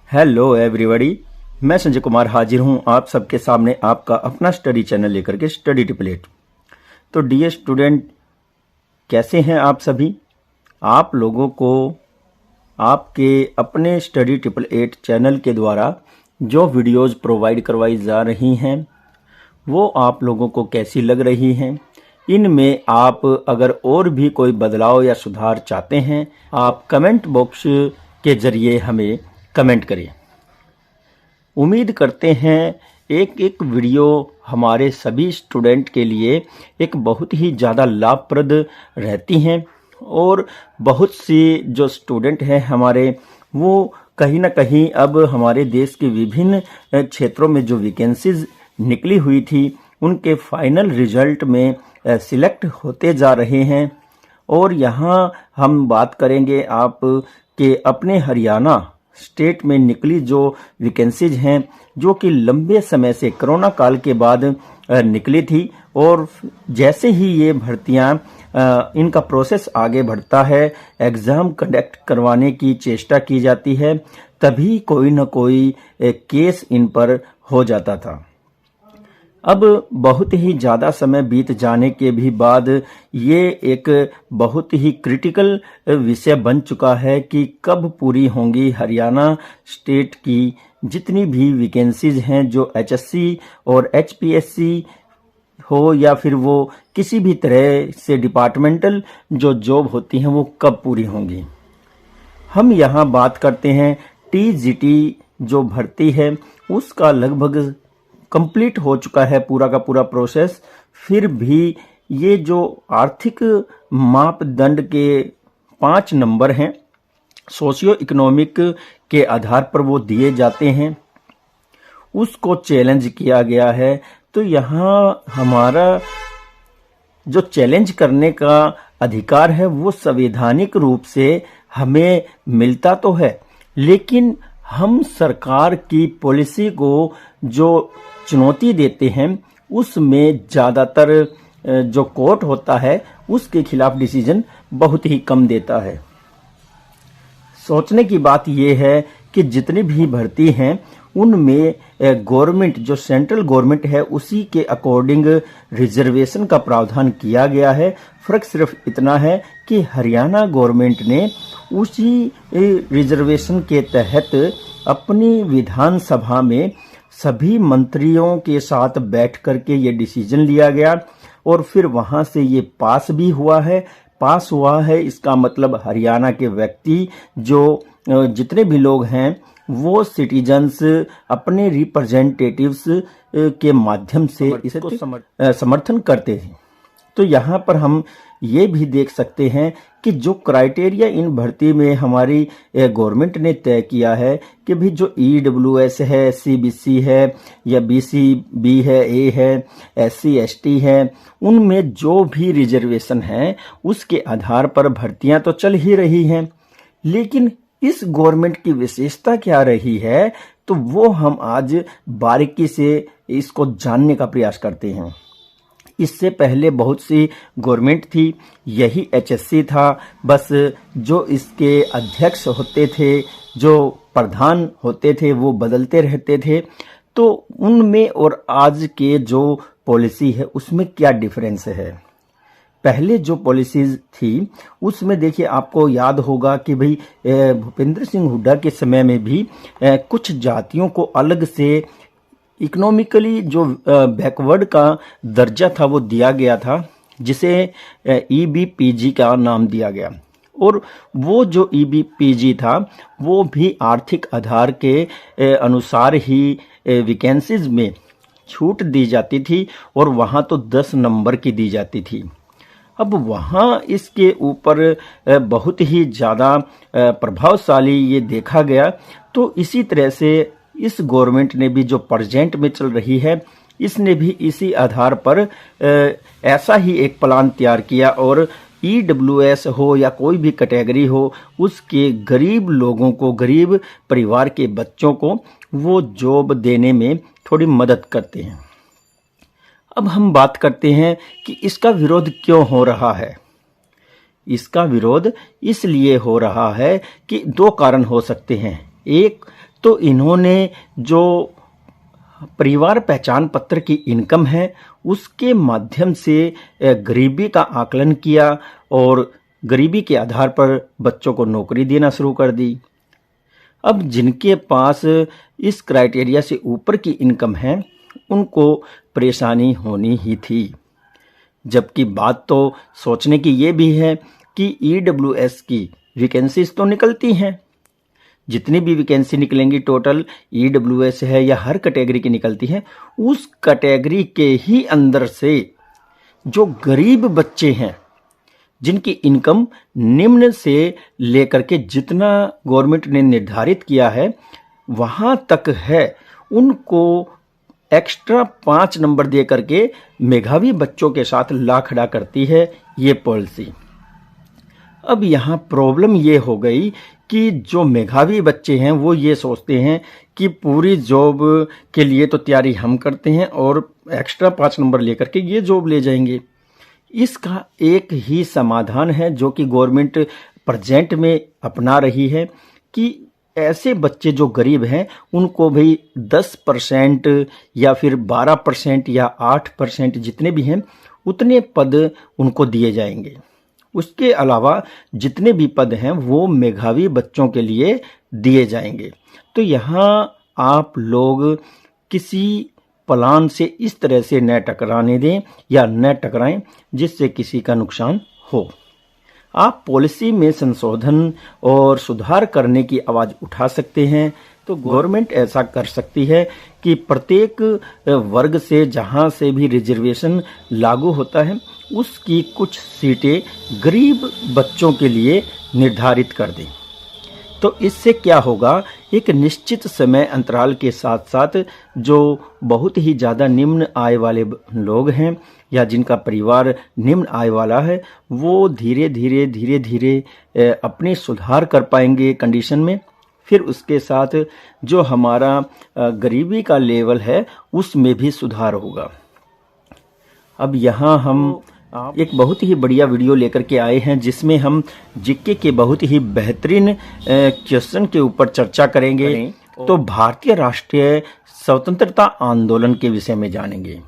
Hello everybody, मैं संजय कुमार हाजिर हूं आप सबके सामने आपका अपना स्टडी चैनल लेकर के स्टडी टिपलेट। तो डियर स्टूडेंट, कैसे हैं आप सभी? आप लोगों को आपके अपने स्टडी टिपलेट चैनल के द्वारा जो वीडियोस प्रोवाइड करवाई जा रही हैं वो आप लोगों को कैसी लग रही हैं? इनमें आप अगर और भी कोई बदलाव या सुधार चाहते हैं, आप कमेंट बॉक्स के जरिए हमें कमेंट करें। उम्मीद करते हैं एक एक वीडियो हमारे सभी स्टूडेंट के लिए एक बहुत ही ज़्यादा लाभप्रद रहती हैं और बहुत सी जो स्टूडेंट हैं हमारे, वो कहीं ना कहीं अब हमारे देश के विभिन्न क्षेत्रों में जो वैकेंसीज निकली हुई थी उनके फाइनल रिजल्ट में सिलेक्ट होते जा रहे हैं। और यहाँ हम बात करेंगे आप के अपने हरियाणा स्टेट में निकली जो वैकेंसीज हैं जो कि लंबे समय से कोरोना काल के बाद निकली थी, और जैसे ही ये भर्तियां इनका प्रोसेस आगे बढ़ता है, एग्ज़ाम कंडक्ट करवाने की चेष्टा की जाती है, तभी कोई न कोई केस इन पर हो जाता था। अब बहुत ही ज़्यादा समय बीत जाने के भी बाद ये एक बहुत ही क्रिटिकल विषय बन चुका है कि कब पूरी होंगी हरियाणा स्टेट की जितनी भी वैकेंसीज हैं, जो एचएससी और एचपीएससी हो या फिर वो किसी भी तरह से डिपार्टमेंटल जो जॉब होती हैं वो कब पूरी होंगी। हम यहाँ बात करते हैं टीजीटी जो भर्ती है उसका लगभग कंप्लीट हो चुका है पूरा का पूरा प्रोसेस। फिर भी ये जो आर्थिक मापदंड के 5 नंबर हैं सोशियो इकोनॉमिक के आधार पर वो दिए जाते हैं, उसको चैलेंज किया गया है। तो यहाँ हमारा जो चैलेंज करने का अधिकार है वो संवैधानिक रूप से हमें मिलता तो है, लेकिन हम सरकार की पॉलिसी को जो चुनौती देते हैं उसमें ज़्यादातर जो कोर्ट होता है उसके खिलाफ डिसीजन बहुत ही कम देता है। सोचने की बात यह है कि जितनी भी भर्ती हैं उनमें गवर्नमेंट जो सेंट्रल गवर्नमेंट है उसी के अकॉर्डिंग रिजर्वेशन का प्रावधान किया गया है। फर्क सिर्फ इतना है कि हरियाणा गवर्नमेंट ने उसी रिजर्वेशन के तहत अपनी विधानसभा में सभी मंत्रियों के साथ बैठ करके ये डिसीजन लिया गया और फिर वहां से ये पास भी हुआ है। पास हुआ है इसका मतलब हरियाणा के व्यक्ति जो जितने भी लोग हैं वो सिटीजन्स अपने रिप्रेजेंटेटिव्स के माध्यम से इसको समर्थन करते हैं। तो यहाँ पर हम ये भी देख सकते हैं कि जो क्राइटेरिया इन भर्ती में हमारी गवर्नमेंट ने तय किया है कि भी जो ईडब्ल्यूएस है, सीबीसी है या बीसीबी है, ए है, एससी एसटी है, उनमें जो भी रिजर्वेशन है उसके आधार पर भर्तियां तो चल ही रही हैं। लेकिन इस गवर्नमेंट की विशेषता क्या रही है, तो वो हम आज बारीकी से इसको जानने का प्रयास करते हैं। इससे पहले बहुत सी गवर्नमेंट थी, यही एचएससी था, बस जो इसके अध्यक्ष होते थे, जो प्रधान होते थे वो बदलते रहते थे। तो उनमें और आज के जो पॉलिसी है उसमें क्या डिफरेंस है? पहले जो पॉलिसीज थी उसमें देखिए आपको याद होगा कि भाई भूपेंद्र सिंह हुड्डा के समय में भी कुछ जातियों को अलग से इकोनॉमिकली जो बैकवर्ड का दर्जा था वो दिया गया था, जिसे ईबीपीजी का नाम दिया गया। और वो जो ईबीपीजी था वो भी आर्थिक आधार के अनुसार ही वैकेंसीज में छूट दी जाती थी और वहाँ तो 10 नंबर की दी जाती थी। अब वहाँ इसके ऊपर बहुत ही ज़्यादा प्रभावशाली ये देखा गया। तो इसी तरह से इस गवर्नमेंट ने भी जो प्रेजेंट में चल रही है इसने भी इसी आधार पर ऐसा ही एक प्लान तैयार किया और ईडब्ल्यूएस हो या कोई भी कैटेगरी हो उसके गरीब लोगों को, गरीब परिवार के बच्चों को वो जॉब देने में थोड़ी मदद करते हैं। अब हम बात करते हैं कि इसका विरोध क्यों हो रहा है। इसका विरोध इसलिए हो रहा है कि 2 कारण हो सकते हैं। एक तो इन्होंने जो परिवार पहचान पत्र की इनकम है उसके माध्यम से गरीबी का आकलन किया और गरीबी के आधार पर बच्चों को नौकरी देना शुरू कर दी। अब जिनके पास इस क्राइटेरिया से ऊपर की इनकम है उनको परेशानी होनी ही थी। जबकि बात तो सोचने की ये भी है कि ईडब्ल्यूएस की वैकेंसीज तो निकलती हैं, जितनी भी वैकेंसी निकलेंगी टोटल ईडब्ल्यूएस है या हर कैटेगरी की निकलती है, उस कैटेगरी के ही अंदर से जो गरीब बच्चे हैं जिनकी इनकम निम्न से लेकर के जितना गवर्नमेंट ने निर्धारित किया है वहां तक है, उनको एक्स्ट्रा 5 नंबर दे करके मेधावी बच्चों के साथ ला खड़ा करती है ये पॉलिसी। अब यहाँ प्रॉब्लम ये हो गई कि जो मेधावी बच्चे हैं वो ये सोचते हैं कि पूरी जॉब के लिए तो तैयारी हम करते हैं और एक्स्ट्रा 5 नंबर लेकर के ये जॉब ले जाएंगे। इसका एक ही समाधान है जो कि गवर्नमेंट प्रेजेंट में अपना रही है कि ऐसे बच्चे जो गरीब हैं उनको भी 10% या फिर 12% या 8% जितने भी हैं उतने पद उनको दिए जाएंगे। उसके अलावा जितने भी पद हैं वो मेधावी बच्चों के लिए दिए जाएंगे। तो यहाँ आप लोग किसी प्लान से इस तरह से न टकराने दें या न टकराएं जिससे किसी का नुकसान हो। आप पॉलिसी में संशोधन और सुधार करने की आवाज़ उठा सकते हैं। तो गवर्नमेंट ऐसा कर सकती है कि प्रत्येक वर्ग से जहां से भी रिजर्वेशन लागू होता है उसकी कुछ सीटें गरीब बच्चों के लिए निर्धारित कर दें। तो इससे क्या होगा, एक निश्चित समय अंतराल के साथ साथ जो बहुत ही ज़्यादा निम्न आय वाले लोग हैं या जिनका परिवार निम्न आय वाला है वो धीरे धीरे अपने सुधार कर पाएंगे कंडीशन में। फिर उसके साथ जो हमारा गरीबी का लेवल है उसमें भी सुधार होगा। अब यहाँ हम एक बहुत ही बढ़िया वीडियो लेकर के आए हैं जिसमें हम जीके के बहुत ही बेहतरीन क्वेश्चन के ऊपर चर्चा करेंगे। तो भारतीय राष्ट्रीय स्वतंत्रता आंदोलन के विषय में जानेंगे।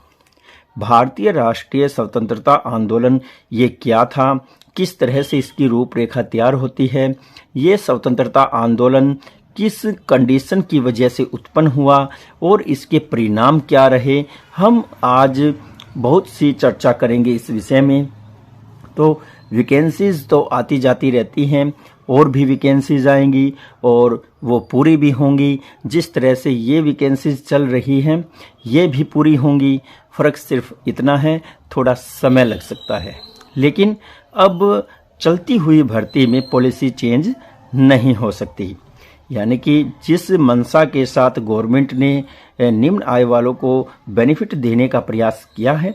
भारतीय राष्ट्रीय स्वतंत्रता आंदोलन ये क्या था, किस तरह से इसकी रूपरेखा तैयार होती है, ये स्वतंत्रता आंदोलन किस कंडीशन की वजह से उत्पन्न हुआ और इसके परिणाम क्या रहे, हम आज बहुत सी चर्चा करेंगे इस विषय में। तो वैकेंसीज तो आती जाती रहती हैं, और भी वैकेंसीज आएंगी और वो पूरी भी होंगी। जिस तरह से ये वैकेंसीज चल रही हैं ये भी पूरी होंगी। फ़र्क सिर्फ इतना है थोड़ा समय लग सकता है, लेकिन अब चलती हुई भर्ती में पॉलिसी चेंज नहीं हो सकती। यानी कि जिस मंशा के साथ गवर्नमेंट ने निम्न आय वालों को बेनिफिट देने का प्रयास किया है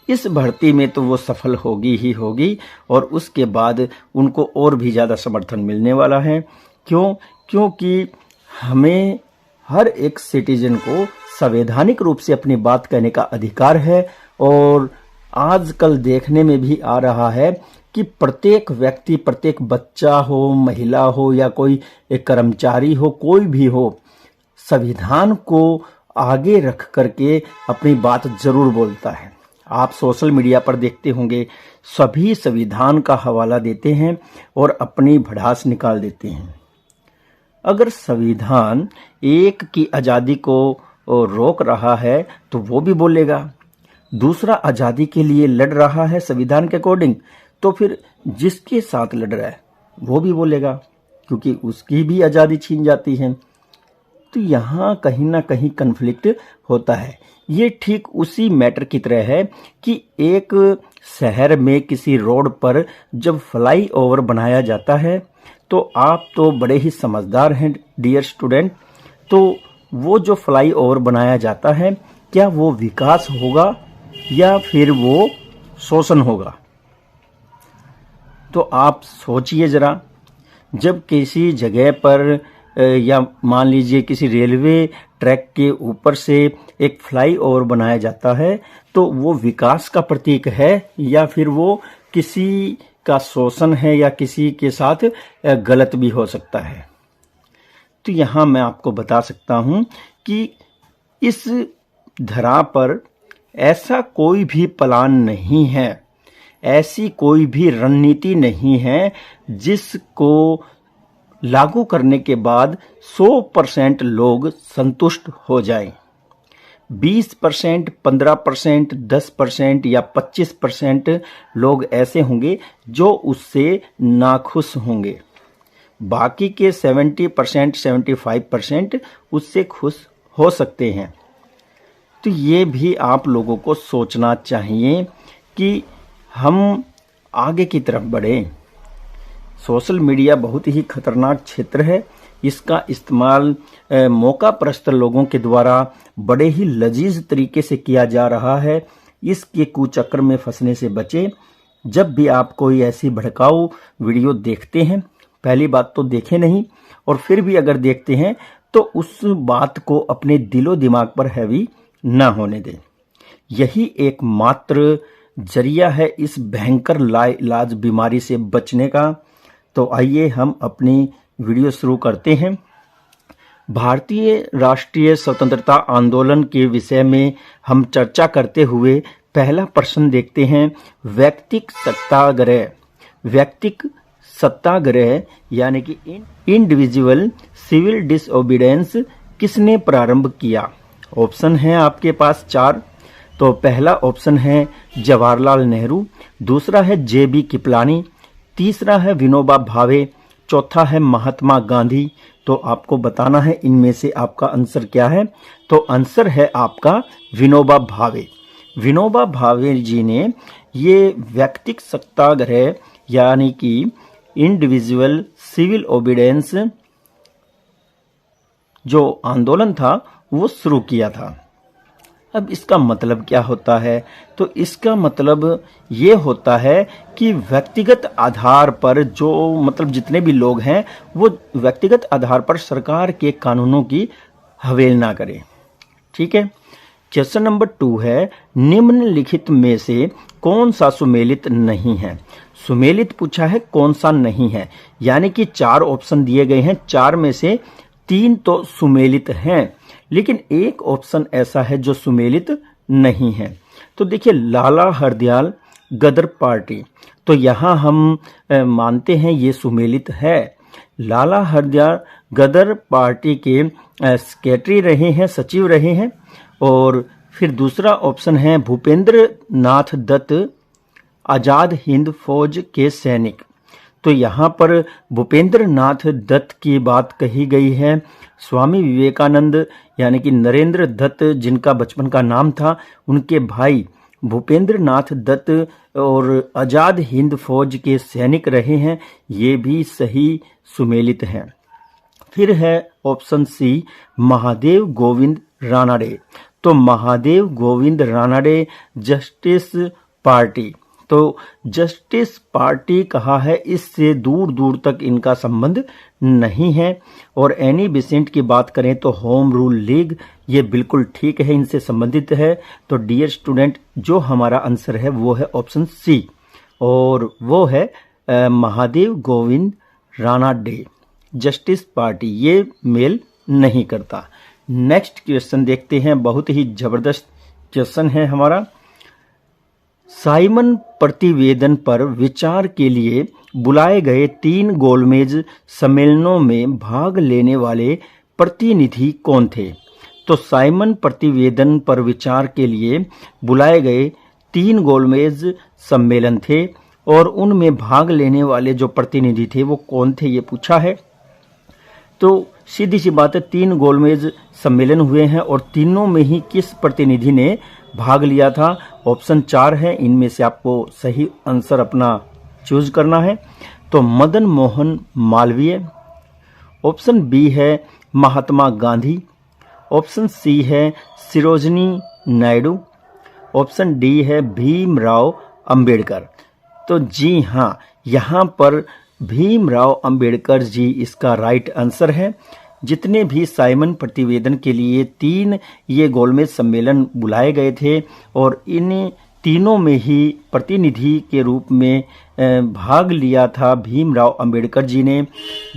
इस भर्ती में तो वो सफल होगी ही होगी, और उसके बाद उनको और भी ज़्यादा समर्थन मिलने वाला है। क्योंकि हमें हर एक सिटीजन को संवैधानिक रूप से अपनी बात कहने का अधिकार है। और आजकल देखने में भी आ रहा है कि प्रत्येक व्यक्ति, प्रत्येक बच्चा हो, महिला हो या कोई एक कर्मचारी हो, कोई भी हो, संविधान को आगे रख करके अपनी बात जरूर बोलता है। आप सोशल मीडिया पर देखते होंगे सभी संविधान का हवाला देते हैं और अपनी भड़ास निकाल देते हैं। अगर संविधान एक की आज़ादी को रोक रहा है तो वो भी बोलेगा, दूसरा आज़ादी के लिए लड़ रहा है संविधान के अकॉर्डिंग तो फिर जिसके साथ लड़ रहा है वो भी बोलेगा, क्योंकि उसकी भी आज़ादी छीन जाती है। तो यहाँ कहीं ना कहीं कन्फ्लिक्ट होता है। ये ठीक उसी मैटर की तरह है कि एक शहर में किसी रोड पर जब फ्लाई ओवर बनाया जाता है तो आप तो बड़े ही समझदार हैं डियर स्टूडेंट, तो वो जो फ्लाई ओवर बनाया जाता है क्या वो विकास होगा या फिर वो शोषण होगा? तो आप सोचिए जरा, जब किसी जगह पर या मान लीजिए किसी रेलवे ट्रैक के ऊपर से एक फ्लाई ओवर बनाया जाता है तो वो विकास का प्रतीक है या फिर वो किसी का शोषण है या किसी के साथ गलत भी हो सकता है। तो यहाँ मैं आपको बता सकता हूं कि इस धरा पर ऐसा कोई भी प्लान नहीं है, ऐसी कोई भी रणनीति नहीं है जिसको लागू करने के बाद 100% लोग संतुष्ट हो जाएं। 20%, 15%, 10% या 25% लोग ऐसे होंगे जो उससे नाखुश होंगे। बाकी के 70%, 75% उससे खुश हो सकते हैं। तो ये भी आप लोगों को सोचना चाहिए कि हम आगे की तरफ बढ़ें। सोशल मीडिया बहुत ही खतरनाक क्षेत्र है। इसका इस्तेमाल मौका परस्त लोगों के द्वारा बड़े ही लजीज तरीके से किया जा रहा है। इसके कुचक्र में फंसने से बचें। जब भी आप कोई ऐसी भड़काऊ वीडियो देखते हैं, पहली बात तो देखें नहीं, और फिर भी अगर देखते हैं तो उस बात को अपने दिलो दिमाग पर हैवी ना होने दें। यही एकमात्र जरिया है इस भयंकर लाइलाज बीमारी से बचने का। तो आइए हम अपनी वीडियो शुरू करते हैं। भारतीय राष्ट्रीय स्वतंत्रता आंदोलन के विषय में हम चर्चा करते हुए पहला प्रश्न देखते हैं। व्यक्तिक सत्याग्रह यानी कि इंडिविजुअल सिविल डिसओबीडियंस किसने प्रारंभ किया? ऑप्शन है आपके पास 4। तो पहला ऑप्शन है जवाहरलाल नेहरू, दूसरा है जे.बी. कृपलानी, तीसरा है विनोबा भावे, चौथा है महात्मा गांधी। तो आपको बताना है इनमें से आपका आंसर क्या है। तो आंसर है आपका विनोबा भावे। विनोबा भावे जी ने ये व्यक्तिक सत्याग्रह यानी कि इंडिविजुअल सिविल ओबीडियंस जो आंदोलन था वो शुरू किया था। अब इसका मतलब क्या होता है? तो इसका मतलब ये होता है कि व्यक्तिगत आधार पर जितने भी लोग हैं वो व्यक्तिगत आधार पर सरकार के कानूनों की अवहेलना करें। ठीक है। क्वेश्चन नंबर 2 है, निम्नलिखित में से कौन सा सुमेलित नहीं है? सुमेलित पूछा है, कौन सा नहीं है, यानी कि 4 ऑप्शन दिए गए हैं, 4 में से 3 तो सुमेलित हैं, लेकिन एक ऑप्शन ऐसा है जो सुमेलित नहीं है। तो देखिए, लाला हरदयाल गदर पार्टी, तो यहां हम मानते हैं ये सुमेलित है। लाला हरदयाल गदर पार्टी के सेक्रेटरी रहे हैं, सचिव रहे हैं। और फिर दूसरा ऑप्शन है भूपेंद्र नाथ दत्त, आजाद हिंद फौज के सैनिक। तो यहाँ पर भूपेंद्र नाथ दत्त की बात कही गई है। स्वामी विवेकानंद यानी कि नरेंद्र दत्त जिनका बचपन का नाम था, उनके भाई भूपेंद्र नाथ दत्त और आजाद हिंद फौज के सैनिक रहे हैं। ये भी सही सुमेलित है। फिर है ऑप्शन सी, महादेव गोविंद रानाडे। तो महादेव गोविंद रानाडे जस्टिस पार्टी, तो जस्टिस पार्टी कहा है, इससे दूर दूर तक इनका संबंध नहीं है। और एनी बेसेंट की बात करें तो होम रूल लीग, ये बिल्कुल ठीक है, इनसे संबंधित है। तो डियर स्टूडेंट, जो हमारा आंसर है वो है ऑप्शन सी, और वो है महादेव गोविंद रानाडे। जस्टिस पार्टी ये मेल नहीं करता। नेक्स्ट क्वेश्चन देखते हैं, बहुत ही जबरदस्त क्वेश्चन है हमारा। साइमन प्रतिवेदन पर विचार के लिए बुलाए गए 3 गोलमेज सम्मेलनों में भाग लेने वाले प्रतिनिधि कौन थे? तो साइमन प्रतिवेदन पर विचार के लिए बुलाए गए 3 गोलमेज सम्मेलन थे, और उनमें भाग लेने वाले जो प्रतिनिधि थे वो कौन थे, ये पूछा है। तो सीधी सी बात है, 3 गोलमेज सम्मेलन हुए हैं, और तीनों में ही किस प्रतिनिधि ने भाग लिया था? ऑप्शन 4 है, इनमें से आपको सही आंसर अपना चूज करना है। तो मदन मोहन मालवीय, ऑप्शन बी है महात्मा गांधी, ऑप्शन सी है सरोजिनी नायडू, ऑप्शन डी है भीमराव अंबेडकर। तो जी हाँ, यहाँ पर भीमराव अंबेडकर जी इसका राइट आंसर है। जितने भी साइमन प्रतिवेदन के लिए 3 ये गोलमेज सम्मेलन बुलाए गए थे, और इन तीनों में ही प्रतिनिधि के रूप में भाग लिया था भीमराव अंबेडकर जी ने।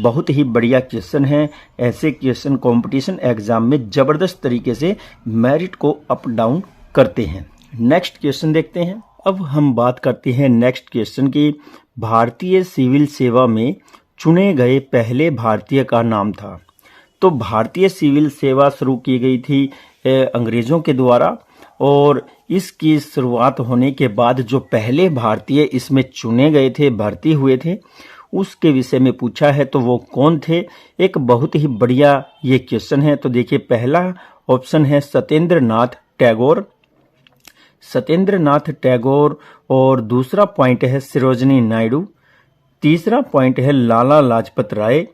बहुत ही बढ़िया क्वेश्चन है। ऐसे क्वेश्चन कंपटीशन एग्जाम में जबरदस्त तरीके से मेरिट को अप डाउन करते हैं। नेक्स्ट क्वेश्चन देखते हैं। अब हम बात करते हैं नेक्स्ट क्वेश्चन की। भारतीय सिविल सेवा में चुने गए पहले भारतीय का नाम था। तो भारतीय सिविल सेवा शुरू की गई थी अंग्रेजों के द्वारा, और इसकी शुरुआत होने के बाद जो पहले भारतीय इसमें चुने गए थे, भर्ती हुए थे, उसके विषय में पूछा है। तो वो कौन थे? एक बहुत ही बढ़िया ये क्वेश्चन है। तो देखिए, पहला ऑप्शन है सत्येंद्र नाथ टैगोर, सत्येंद्र नाथ टैगोर, और दूसरा पॉइंट है सरोजिनी नायडू, तीसरा पॉइंट है लाला लाजपत राय,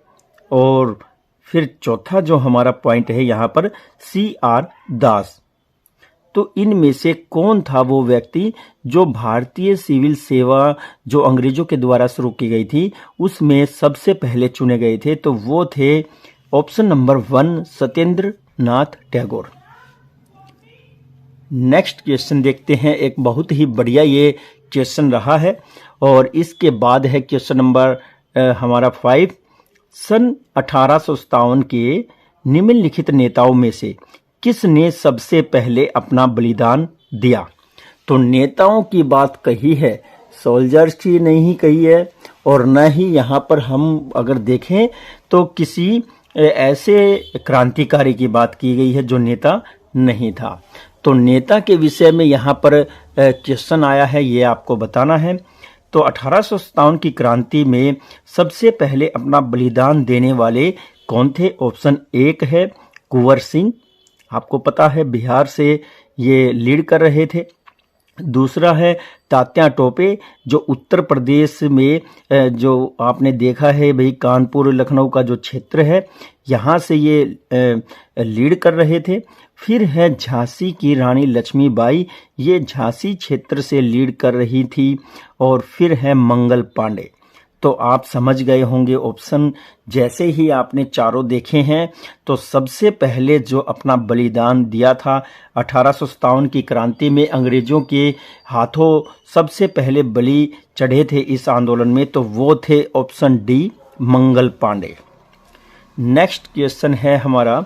और फिर चौथा जो हमारा पॉइंट है यहाँ पर CR दास। तो इनमें से कौन था वो व्यक्ति जो भारतीय सिविल सेवा जो अंग्रेजों के द्वारा शुरू की गई थी उसमें सबसे पहले चुने गए थे? तो वो थे option number 1 Satyendra Nath Tagore. Next question देखते हैं। एक बहुत ही बढ़िया ये क्वेश्चन रहा है, और इसके बाद है क्वेश्चन नंबर हमारा 5। सन 1857 के निम्नलिखित नेताओं में से किसने सबसे पहले अपना बलिदान दिया? तो नेताओं की बात कही है, सोल्जर्स की नहीं कही है, और न ही यहाँ पर हम अगर देखें तो किसी ऐसे क्रांतिकारी की बात की गई है जो नेता नहीं था। तो नेता के विषय में यहाँ पर क्वेश्चन आया है, ये आपको बताना है। तो 1857 की क्रांति में सबसे पहले अपना बलिदान देने वाले कौन थे? ऑप्शन 1 है कुंवर सिंह, आपको पता है बिहार से ये लीड कर रहे थे। दूसरा है तात्या टोपे, जो उत्तर प्रदेश में जो आपने देखा है भाई कानपुर लखनऊ का जो क्षेत्र है यहाँ से ये लीड कर रहे थे। फिर है झांसी की रानी लक्ष्मीबाई, ये झांसी क्षेत्र से लीड कर रही थी। और फिर है मंगल पांडे। तो आप समझ गए होंगे ऑप्शन जैसे ही आपने चारों देखे हैं। तो सबसे पहले जो अपना बलिदान दिया था 1857 की क्रांति में अंग्रेजों के हाथों सबसे पहले बलि चढ़े थे इस आंदोलन में, तो वो थे option D Mangal Pandey. Next question है हमारा,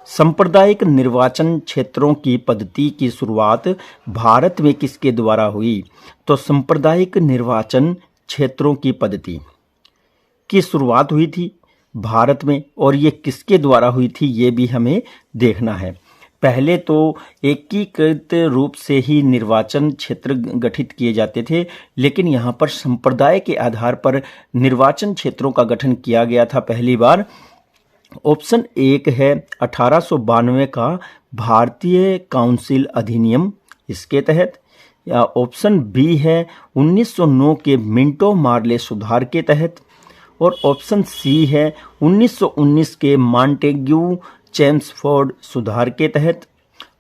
सांप्रदायिक निर्वाचन क्षेत्रों की पद्धति की शुरुआत भारत में किसके द्वारा हुई? तो सांप्रदायिक निर्वाचन क्षेत्रों की पद्धति की शुरुआत हुई थी भारत में, और ये किसके द्वारा हुई थी ये भी हमें देखना है। पहले तो एकीकृत रूप से ही निर्वाचन क्षेत्र गठित किए जाते थे, लेकिन यहाँ पर संप्रदाय के आधार पर निर्वाचन क्षेत्रों का गठन किया गया था पहली बार। ऑप्शन 1 है 1892 का भारतीय काउंसिल अधिनियम, इसके तहत। या ऑप्शन बी है 1909 के मिंटो मार्ले सुधार के तहत। और ऑप्शन सी है 1919 के मॉन्टेग्यू चेम्सफोर्ड सुधार के तहत।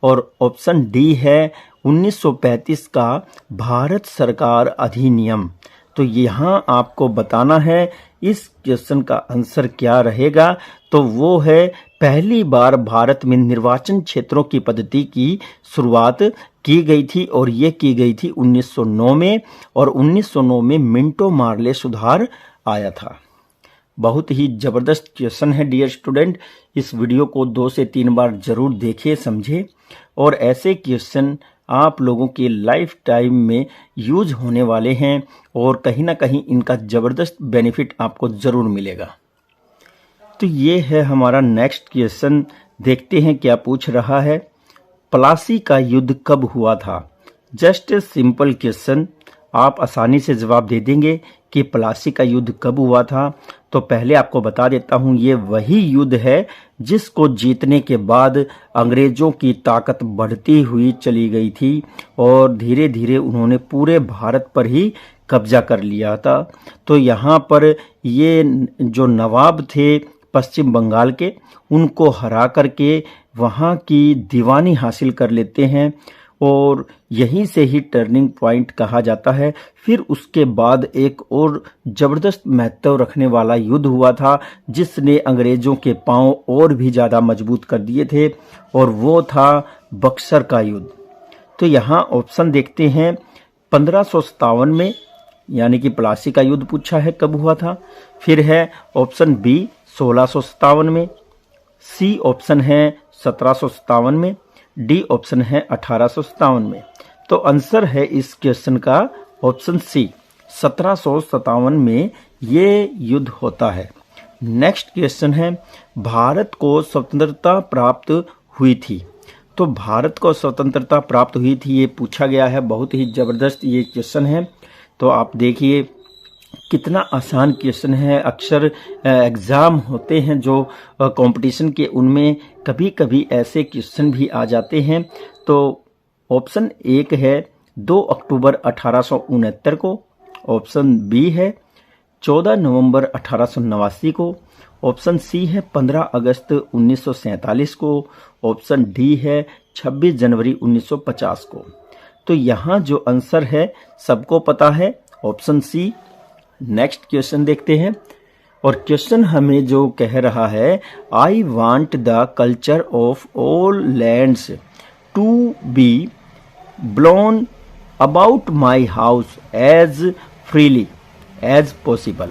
और ऑप्शन डी है 1935 का भारत सरकार अधिनियम। तो यहाँ आपको बताना है इस क्वेश्चन का आंसर क्या रहेगा। तो वो है पहली बार भारत में निर्वाचन क्षेत्रों की पद्धति की शुरुआत की गई थी, और ये की गई थी 1909 में, और 1909 में मिंटो मार्ले सुधार आया था। बहुत ही जबरदस्त क्वेश्चन है डियर स्टूडेंट। इस वीडियो को 2 से 3 बार जरूर देखें, समझें, और ऐसे क्वेश्चन आप लोगों के लाइफ टाइम में यूज होने वाले हैं, और कहीं ना कहीं इनका जबरदस्त बेनिफिट आपको जरूर मिलेगा। तो ये है हमारा नेक्स्ट क्वेश्चन, देखते हैं क्या पूछ रहा है। प्लासी का युद्ध कब हुआ था? जस्ट सिंपल क्वेश्चन, आप आसानी से जवाब दे देंगे कि प्लासी का युद्ध कब हुआ था। तो पहले आपको बता देता हूं, ये वही युद्ध है जिसको जीतने के बाद अंग्रेजों की ताकत बढ़ती हुई चली गई थी, और धीरे धीरे उन्होंने पूरे भारत पर ही कब्जा कर लिया था। तो यहाँ पर ये जो नवाब थे पश्चिम बंगाल के, उनको हरा करके वहाँ की दीवानी हासिल कर लेते हैं, और यहीं से ही टर्निंग पॉइंट कहा जाता है। फिर उसके बाद एक और जबरदस्त महत्व रखने वाला युद्ध हुआ था जिसने अंग्रेजों के पांव और भी ज़्यादा मजबूत कर दिए थे, और वो था बक्सर का युद्ध। तो यहाँ ऑप्शन देखते हैं 1557 में, यानी कि प्लासी का युद्ध पूछा है कब हुआ था। फिर है ऑप्शन बी 1657 में, सी ऑप्शन है 1757 में, डी ऑप्शन है 1857 में। तो आंसर है इस क्वेश्चन का ऑप्शन सी 1757 में ये युद्ध होता है। नेक्स्ट क्वेश्चन है, भारत को स्वतंत्रता प्राप्त हुई थी। तो भारत को स्वतंत्रता प्राप्त हुई थी ये पूछा गया है, बहुत ही ज़बरदस्त ये क्वेश्चन है। तो आप देखिए कितना आसान क्वेश्चन है। अक्सर एग्ज़ाम होते हैं जो कंपटीशन के, उनमें कभी कभी ऐसे क्वेश्चन भी आ जाते हैं। तो ऑप्शन एक है 2 अक्टूबर 1869 को, ऑप्शन बी है 14 नवंबर 1889 को, ऑप्शन सी है 15 अगस्त 1947 को, ऑप्शन डी है 26 जनवरी 1950 को। तो यहाँ जो आंसर है सबको पता है, ऑप्शन सी। नेक्स्ट क्वेश्चन देखते हैं, और क्वेश्चन हमें जो कह रहा है, I want the culture of all lands to be blown about my house as freely as possible.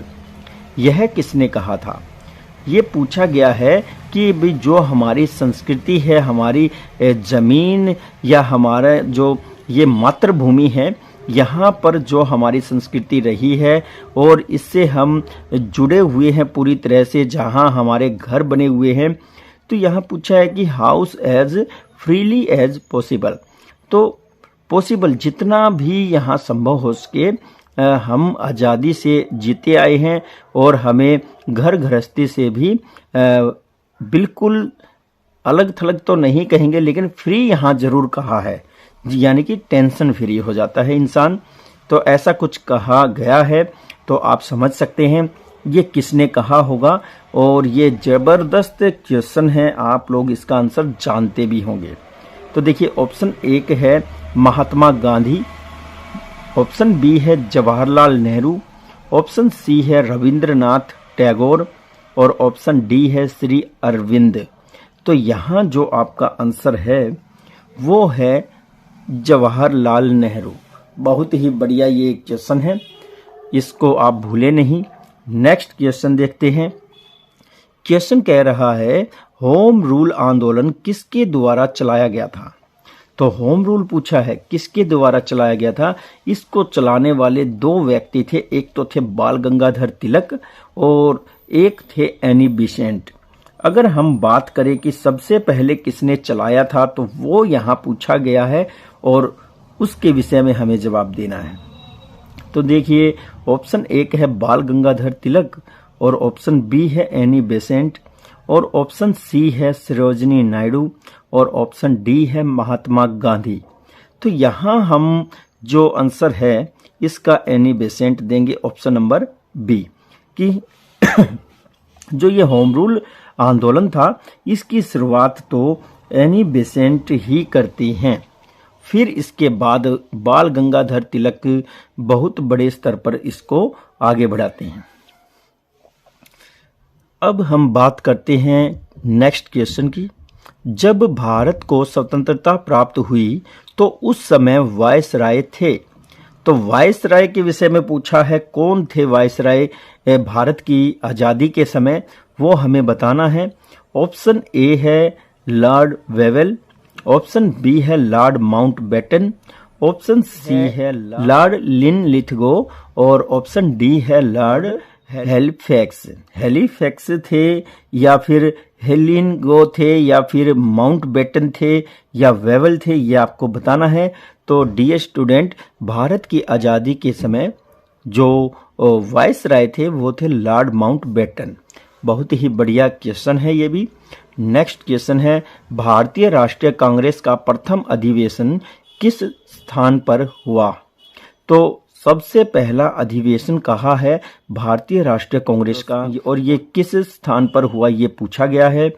यह किसने कहा था? ये पूछा गया है कि भी जो हमारी संस्कृति है, हमारी जमीन या हमारा जो ये मातृभूमि है, यहाँ पर जो हमारी संस्कृति रही है और इससे हम जुड़े हुए हैं पूरी तरह से, जहाँ हमारे घर बने हुए हैं। तो यहाँ पूछा है कि house as freely as possible. तो पॉसिबल जितना भी यहाँ संभव हो सके हम आज़ादी से जीते आए हैं, और हमें घर गृहस्थी से भी बिल्कुल अलग थलग तो नहीं कहेंगे, लेकिन फ्री यहाँ जरूर कहा है, यानी कि टेंशन फ्री हो जाता है इंसान। तो ऐसा कुछ कहा गया है। तो आप समझ सकते हैं ये किसने कहा होगा, और ये ज़बरदस्त क्वेश्चन है, आप लोग इसका आंसर जानते भी होंगे। तो देखिए ऑप्शन एक है महात्मा गांधी, ऑप्शन बी है जवाहरलाल नेहरू, ऑप्शन सी है रविंद्रनाथ टैगोर, और ऑप्शन डी है श्री अरविंद। तो यहाँ जो आपका आंसर है वो है जवाहरलाल नेहरू। बहुत ही बढ़िया ये क्वेश्चन है, इसको आप भूले नहीं। नेक्स्ट क्वेश्चन देखते हैं। क्वेश्चन कह रहा है होम रूल आंदोलन किसके द्वारा चलाया गया था? तो होम रूल पूछा है किसके द्वारा चलाया गया था। इसको चलाने वाले दो व्यक्ति थे, एक तो थे बाल गंगाधर तिलक और एक थे एनी बेसेंट। अगर हम बात करें कि सबसे पहले किसने चलाया था, तो वो यहाँ पूछा गया है और उसके विषय में हमें जवाब देना है। तो देखिए ऑप्शन एक है बाल गंगाधर तिलक, और ऑप्शन बी है एनी बेसेंट, और ऑप्शन सी है सरोजिनी नायडू, और ऑप्शन डी है महात्मा गांधी। तो यहाँ हम जो आंसर है इसका एनी बेसेंट देंगे, ऑप्शन नंबर बी, कि जो ये होम रूल आंदोलन था इसकी शुरुआत तो एनी बेसेंट ही करती हैं। फिर इसके बाद बाल गंगाधर तिलक बहुत बड़े स्तर पर इसको आगे बढ़ाते हैं। अब हम बात करते हैं नेक्स्ट क्वेश्चन की। जब भारत को स्वतंत्रता प्राप्त हुई तो उस समय वायसराय थे। तो वायसराय के विषय में पूछा है, कौन थे वायसराय भारत की आज़ादी के समय, वो हमें बताना है। ऑप्शन ए है लॉर्ड वेवेल, ऑप्शन बी है लॉर्ड माउंटबेटन, ऑप्शन सी है लॉर्ड लिनलिथगो, और ऑप्शन डी है लॉर्ड हेलिफैक्स। हेलिफैक्स थे या फिर हेलिनगो थे या फिर माउंटबेटन थे या वेवेल थे, ये आपको बताना है। तो डियर स्टूडेंट, भारत की आज़ादी के समय जो वायसराय थे वो थे लॉर्ड माउंटबेटन। बहुत ही बढ़िया क्वेश्चन है ये भी। नेक्स्ट क्वेश्चन है भारतीय राष्ट्रीय कांग्रेस का प्रथम अधिवेशन किस स्थान पर हुआ? तो सबसे पहला अधिवेशन कहा है भारतीय राष्ट्रीय कांग्रेस का, और ये किस स्थान पर हुआ ये पूछा गया है।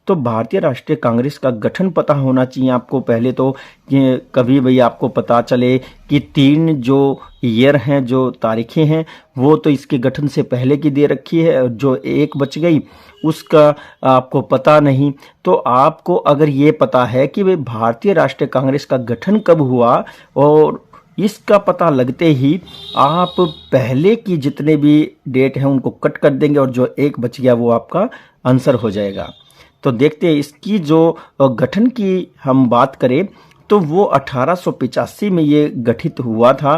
तो भारतीय राष्ट्रीय कांग्रेस का गठन पता होना चाहिए आपको पहले तो, कभी भी आपको पता चले कि 3 जो ईयर हैं, जो तारीखें हैं, वो तो इसके गठन से पहले की दे रखी है, जो एक बच गई उसका आपको पता नहीं। तो आपको अगर ये पता है कि भाई भारतीय राष्ट्रीय कांग्रेस का गठन कब हुआ और इसका पता लगते ही आप पहले की जितने भी डेट हैं उनको कट कर देंगे और जो एक बच गया वो आपका आंसर हो जाएगा। तो देखते हैं इसकी जो गठन की हम बात करें तो वो 1885 में ये गठित हुआ था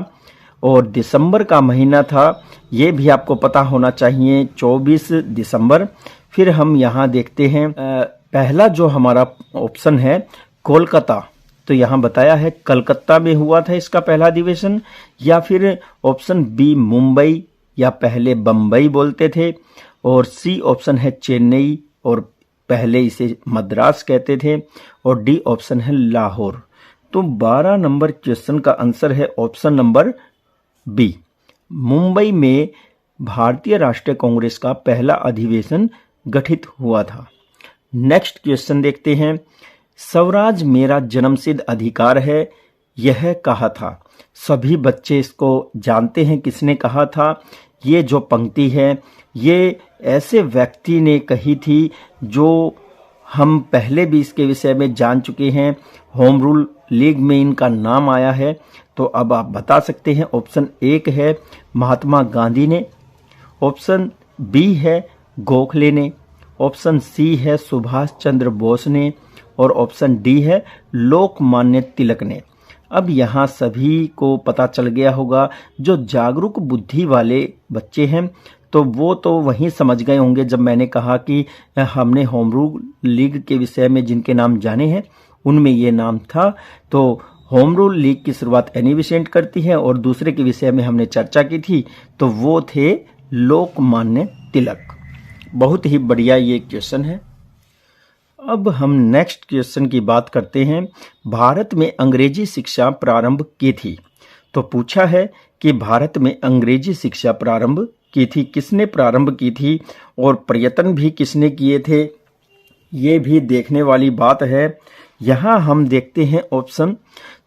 और दिसंबर का महीना था, ये भी आपको पता होना चाहिए, 24 दिसंबर। फिर हम यहाँ देखते हैं पहला जो हमारा ऑप्शन है कोलकाता, तो यहाँ बताया है कलकत्ता में हुआ था इसका पहला अधिवेशन, या फिर ऑप्शन बी मुंबई या पहले बम्बई बोलते थे, और सी ऑप्शन है चेन्नई और पहले इसे मद्रास कहते थे, और डी ऑप्शन है लाहौर। तो 12 नंबर क्वेश्चन का आंसर है ऑप्शन नंबर बी, मुंबई में भारतीय राष्ट्रीय कांग्रेस का पहला अधिवेशन गठित हुआ था। नेक्स्ट क्वेश्चन देखते हैं, स्वराज मेरा जन्मसिद्ध अधिकार है, यह कहा था। सभी बच्चे इसको जानते हैं किसने कहा था। ये जो पंक्ति है ये ऐसे व्यक्ति ने कही थी जो हम पहले भी इसके विषय में जान चुके हैं, होम रूल लीग में इनका नाम आया है। तो अब आप बता सकते हैं, ऑप्शन एक है महात्मा गांधी ने, ऑप्शन बी है गोखले ने, ऑप्शन सी है सुभाष चंद्र बोस ने, और ऑप्शन डी है लोकमान्य तिलक ने। अब यहाँ सभी को पता चल गया होगा, जो जागरूक बुद्धि वाले बच्चे हैं तो वो तो वहीं समझ गए होंगे जब मैंने कहा कि हमने होम रूल लीग के विषय में जिनके नाम जाने हैं उनमें ये नाम था। तो होम रूल लीग की शुरुआत एनी बेसेंट करती है और दूसरे के विषय में हमने चर्चा की थी तो वो थे लोकमान्य तिलक। बहुत ही बढ़िया ये क्वेश्चन है। अब हम नेक्स्ट क्वेश्चन की बात करते हैं, भारत में अंग्रेजी शिक्षा प्रारंभ की थी। तो पूछा है कि भारत में अंग्रेजी शिक्षा प्रारंभ की थी, किसने प्रारंभ की थी और प्रयत्न भी किसने किए थे, ये भी देखने वाली बात है। यहाँ हम देखते हैं ऑप्शन,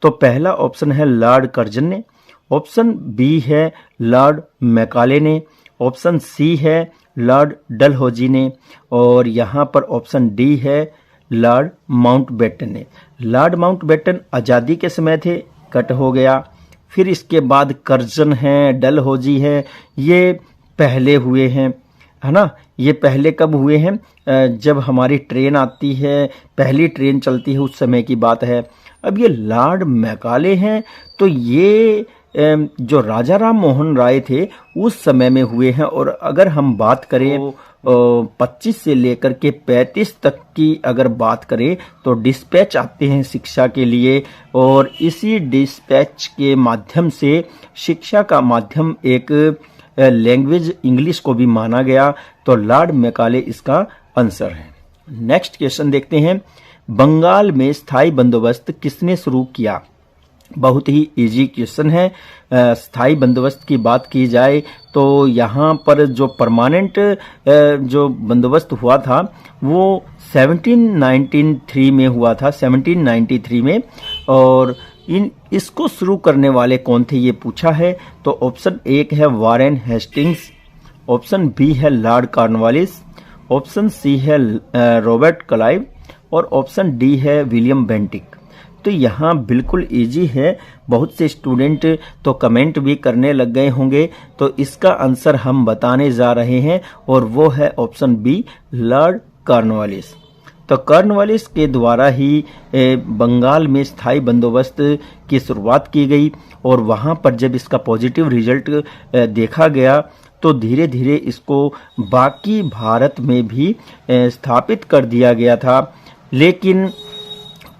तो पहला ऑप्शन है लॉर्ड कर्जन ने, ऑप्शन बी है लॉर्ड मैकाले ने, ऑप्शन सी है लॉर्ड डलहौजी ने, और यहाँ पर ऑप्शन डी है लॉर्ड माउंटबेटन ने। लॉर्ड माउंटबेटन आज़ादी के समय थे, कट हो गया। फिर इसके बाद कर्जन है, डलहौजी है, ये पहले हुए हैं, है ना। ये पहले कब हुए हैं, जब हमारी ट्रेन आती है, पहली ट्रेन चलती है उस समय की बात है। अब ये लॉर्ड मैकाले हैं तो ये जो राजा राम मोहन राय थे उस समय में हुए हैं। और अगर हम बात करें 25 से लेकर के 35 तक की अगर बात करें तो डिस्पैच आते हैं शिक्षा के लिए, और इसी डिस्पैच के माध्यम से शिक्षा का माध्यम एक लैंग्वेज इंग्लिश को भी माना गया। तो लॉर्ड मैकाले इसका आंसर है। नेक्स्ट क्वेश्चन देखते हैं, बंगाल में स्थायी बंदोबस्त किसने शुरू किया। बहुत ही इजी क्वेश्चन है। स्थायी बंदोबस्त की बात की जाए तो यहाँ पर जो परमानेंट जो बंदोबस्त हुआ था वो 1793 में हुआ था, 1793 में। और इसको शुरू करने वाले कौन थे ये पूछा है। तो ऑप्शन एक है वारेन हेस्टिंग्स, ऑप्शन बी है लॉर्ड कॉर्नवालिस, ऑप्शन सी है रॉबर्ट क्लाइव, और ऑप्शन डी है विलियम बेंटिक। तो यहाँ बिल्कुल इजी है, बहुत से स्टूडेंट तो कमेंट भी करने लग गए होंगे। तो इसका आंसर हम बताने जा रहे हैं और वो है ऑप्शन बी लॉर्ड कॉर्नवालिस। तो कॉर्नवालिस के द्वारा ही बंगाल में स्थायी बंदोबस्त की शुरुआत की गई, और वहाँ पर जब इसका पॉजिटिव रिजल्ट देखा गया तो धीरे धीरे इसको बाकी भारत में भी स्थापित कर दिया गया था। लेकिन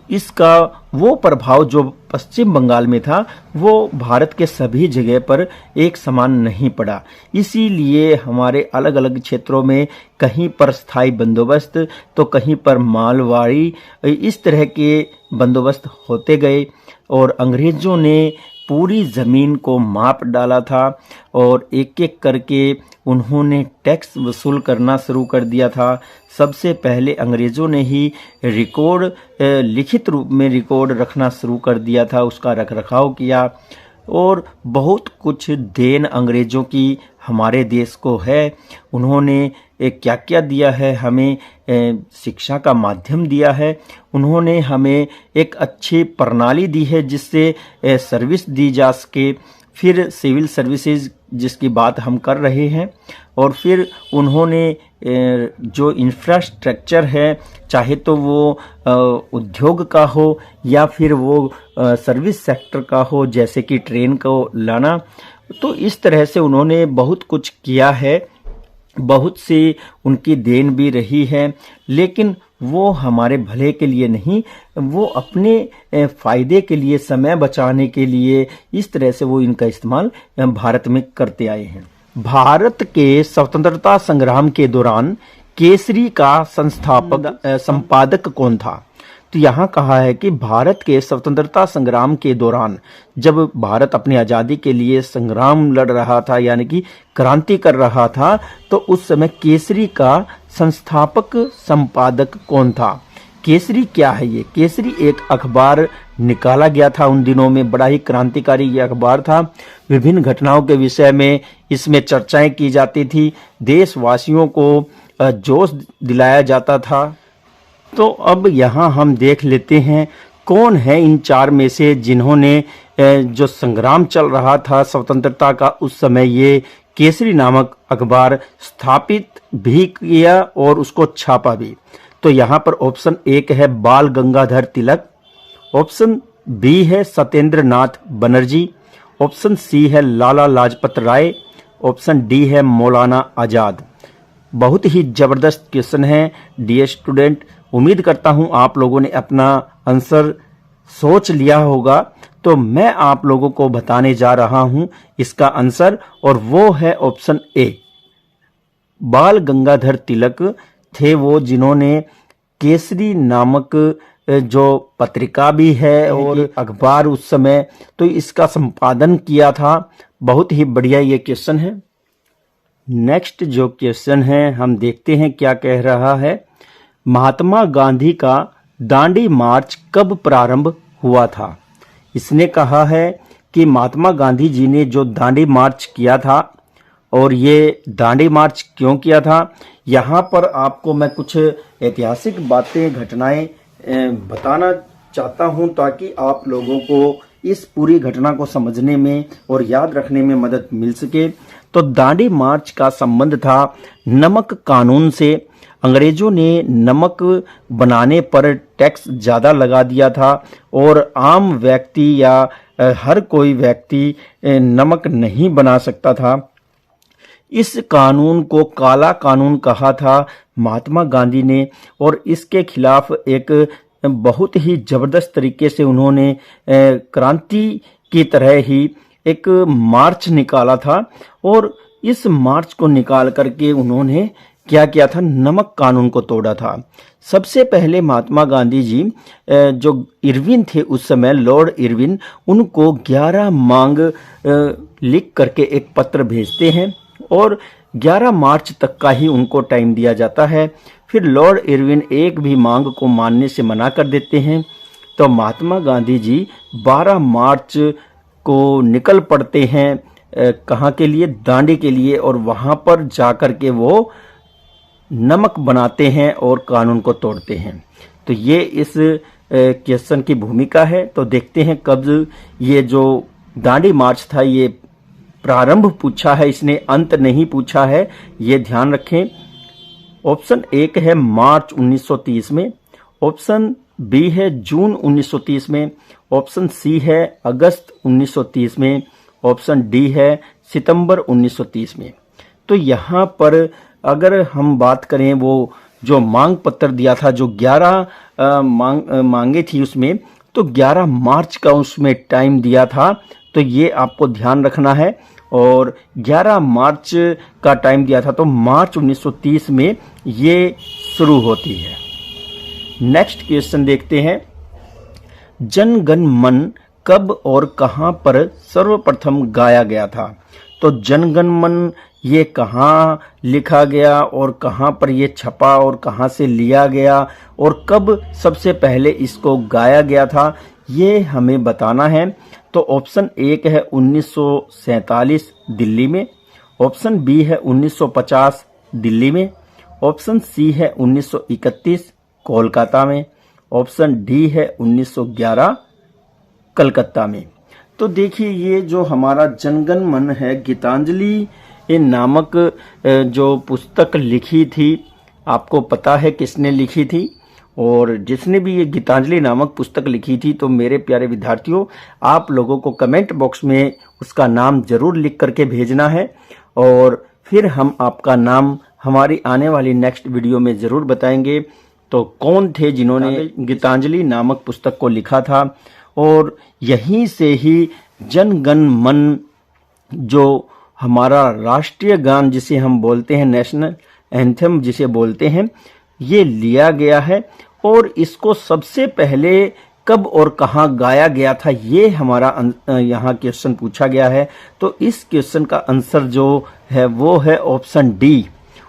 इसका वो प्रभाव जो पश्चिम बंगाल में था वो भारत के सभी जगह पर एक समान नहीं पड़ा। इसीलिए हमारे अलग अलग क्षेत्रों में कहीं पर स्थायी बंदोबस्त तो कहीं पर मालवाड़ी, इस तरह के बंदोबस्त होते गए, और अंग्रेजों ने पूरी ज़मीन को माप डाला था और एक एक करके उन्होंने टैक्स वसूल करना शुरू कर दिया था। सबसे पहले अंग्रेज़ों ने ही रिकॉर्ड लिखित रूप में रिकॉर्ड रखना शुरू कर दिया था, उसका रखरखाव किया। और बहुत कुछ देन अंग्रेजों की हमारे देश को है। उन्होंने क्या क्या दिया है, हमें शिक्षा का माध्यम दिया है, उन्होंने हमें एक अच्छी प्रणाली दी है जिससे सर्विस दी जा सके। फिर सिविल सर्विसेज जिसकी बात हम कर रहे हैं, और फिर उन्होंने जो इंफ्रास्ट्रक्चर है, चाहे तो वो उद्योग का हो या फिर वो सर्विस सेक्टर का हो, जैसे कि ट्रेन को लाना, तो इस तरह से उन्होंने बहुत कुछ किया है। बहुत सी उनकी देन भी रही है, लेकिन वो हमारे भले के लिए नहीं, वो अपने फायदे के लिए, समय बचाने के लिए, इस तरह से वो इनका इस्तेमाल भारत में करते आए हैं। भारत के स्वतंत्रता संग्राम के दौरान केसरी का संपादक कौन था? तो यहाँ कहा है कि भारत के स्वतंत्रता संग्राम के दौरान, जब भारत अपनी आज़ादी के लिए संग्राम लड़ रहा था, यानी कि क्रांति कर रहा था, तो उस समय केसरी का संस्थापक संपादक कौन था? केसरी क्या है? ये केसरी एक अखबार निकाला गया था उन दिनों में, बड़ा ही क्रांतिकारी ये अखबार था। विभिन्न घटनाओं के विषय में इसमें चर्चाएं की जाती थी, देशवासियों को जोश दिलाया जाता था। तो अब यहाँ हम देख लेते हैं कौन है इन चार में से जिन्होंने जो संग्राम चल रहा था स्वतंत्रता का, उस समय ये केसरी नामक अखबार स्थापित भी किया और उसको छापा भी। तो यहाँ पर ऑप्शन 1 है बाल गंगाधर तिलक, ऑप्शन बी है सत्येंद्र नाथ बनर्जी, ऑप्शन सी है लाला लाजपत राय, ऑप्शन डी है मौलाना आजाद। बहुत ही जबरदस्त क्वेश्चन है डियर स्टूडेंट। उम्मीद करता हूं आप लोगों ने अपना आंसर सोच लिया होगा। तो मैं आप लोगों को बताने जा रहा हूं इसका आंसर, और वो है ऑप्शन ए। बाल गंगाधर तिलक थे वो जिन्होंने केसरी नामक जो पत्रिका भी है और अखबार उस समय, तो इसका संपादन किया था। बहुत ही बढ़िया ये क्वेश्चन है। नेक्स्ट जो क्वेश्चन है हम देखते हैं क्या कह रहा है। महात्मा गांधी का दांडी मार्च कब प्रारंभ हुआ था? इसने कहा है कि महात्मा गांधी जी ने जो दांडी मार्च किया था, और ये दांडी मार्च क्यों किया था, यहाँ पर आपको मैं कुछ ऐतिहासिक बातें, घटनाएं बताना चाहता हूँ, ताकि आप लोगों को इस पूरी घटना को समझने में और याद रखने में मदद मिल सके। तो दांडी मार्च का संबंध था नमक कानून से। अंग्रेजों ने नमक बनाने पर टैक्स ज़्यादा लगा दिया था, और आम व्यक्ति या हर कोई व्यक्ति नमक नहीं बना सकता था। इस कानून को काला कानून कहा था महात्मा गांधी ने, और इसके खिलाफ एक बहुत ही जबरदस्त तरीके से उन्होंने क्रांति की तरह ही एक मार्च निकाला था। और इस मार्च को निकाल करके उन्होंने क्या किया था, नमक कानून को तोड़ा था। सबसे पहले महात्मा गांधी जी जो इरविन थे उस समय, लॉर्ड इरविन, उनको 11 मांग लिख करके एक पत्र भेजते हैं, और 11 मार्च तक का ही उनको टाइम दिया जाता है। फिर लॉर्ड इरविन एक भी मांग को मानने से मना कर देते हैं। तो महात्मा गांधी जी 12 मार्च को निकल पड़ते हैं, कहाँ के लिए, दांडी के लिए, और वहाँ पर जाकर के वो नमक बनाते हैं और कानून को तोड़ते हैं। तो ये इस क्वेश्चन की भूमिका है। तो देखते हैं कब ये जो दांडी मार्च था ये प्रारंभ पूछा है, इसने अंत नहीं पूछा है, ये ध्यान रखें। ऑप्शन 1 है मार्च 1930 में, ऑप्शन बी है जून 1930 में, ऑप्शन सी है अगस्त 1930 में, ऑप्शन डी है सितंबर 1930 में। तो यहाँ पर अगर हम बात करें, वो जो मांग पत्र दिया था, जो 11 मांगे थी उसमें, तो 11 मार्च का उसमें टाइम दिया था। तो ये आपको ध्यान रखना है, और 11 मार्च का टाइम दिया था, तो मार्च 1930 में ये शुरू होती है। नेक्स्ट क्वेश्चन देखते हैं। जन गण मन कब और कहां पर सर्वप्रथम गाया गया था? तो जन गण मन ये कहाँ लिखा गया और कहाँ पर ये छपा और कहाँ से लिया गया और कब सबसे पहले इसको गाया गया था, ये हमें बताना है। तो ऑप्शन एक है 1947 दिल्ली में, ऑप्शन बी है 1950 दिल्ली में, ऑप्शन सी है 1931 कोलकाता में, ऑप्शन डी है 1911 कलकत्ता में। तो देखिए, ये जो हमारा जनगण मन है, गीतांजलि नामक जो पुस्तक लिखी थी, आपको पता है किसने लिखी थी? और जिसने भी ये गीतांजलि नामक पुस्तक लिखी थी, तो मेरे प्यारे विद्यार्थियों, आप लोगों को कमेंट बॉक्स में उसका नाम जरूर लिख करके भेजना है, और फिर हम आपका नाम हमारी आने वाली नेक्स्ट वीडियो में जरूर बताएंगे। तो कौन थे जिन्होंने गीतांजलि नामक पुस्तक को लिखा था, और यहीं से ही जन गण मन, जो हमारा राष्ट्रीय गान जिसे हम बोलते हैं, नेशनल एंथम जिसे बोलते हैं, ये लिया गया है। और इसको सबसे पहले कब और कहां गाया गया था, ये हमारा यहाँ क्वेश्चन पूछा गया है। तो इस क्वेश्चन का आंसर जो है वो है ऑप्शन डी,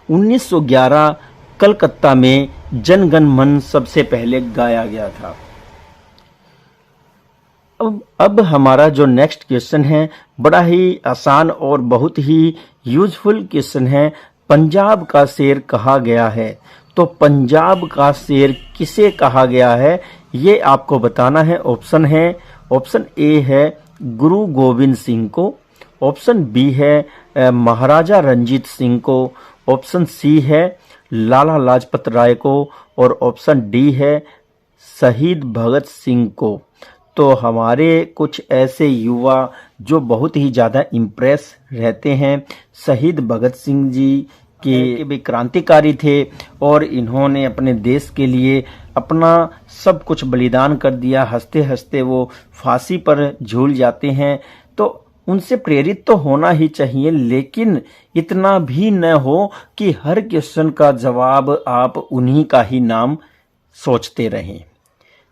1911 कलकत्ता में जन गण मन सबसे पहले गाया गया था। अब हमारा जो नेक्स्ट क्वेश्चन है, बड़ा ही आसान और बहुत ही यूजफुल क्वेश्चन है। पंजाब का शेर कहा गया है, तो पंजाब का शेर किसे कहा गया है, ये आपको बताना है। ऑप्शन ए है गुरु गोविंद सिंह को, ऑप्शन बी है महाराजा रंजीत सिंह को, ऑप्शन सी है लाला लाजपत राय को, और ऑप्शन डी है शहीद भगत सिंह को। तो हमारे कुछ ऐसे युवा जो बहुत ही ज़्यादा इम्प्रेस रहते हैं, शहीद भगत सिंह जी के भी क्रांतिकारी थे, और इन्होंने अपने देश के लिए अपना सब कुछ बलिदान कर दिया। हंसते हंसते वो फांसी पर झूल जाते हैं। तो उनसे प्रेरित तो होना ही चाहिए, लेकिन इतना भी न हो कि हर क्वेश्चन का जवाब आप उन्हीं का ही नाम सोचते रहें।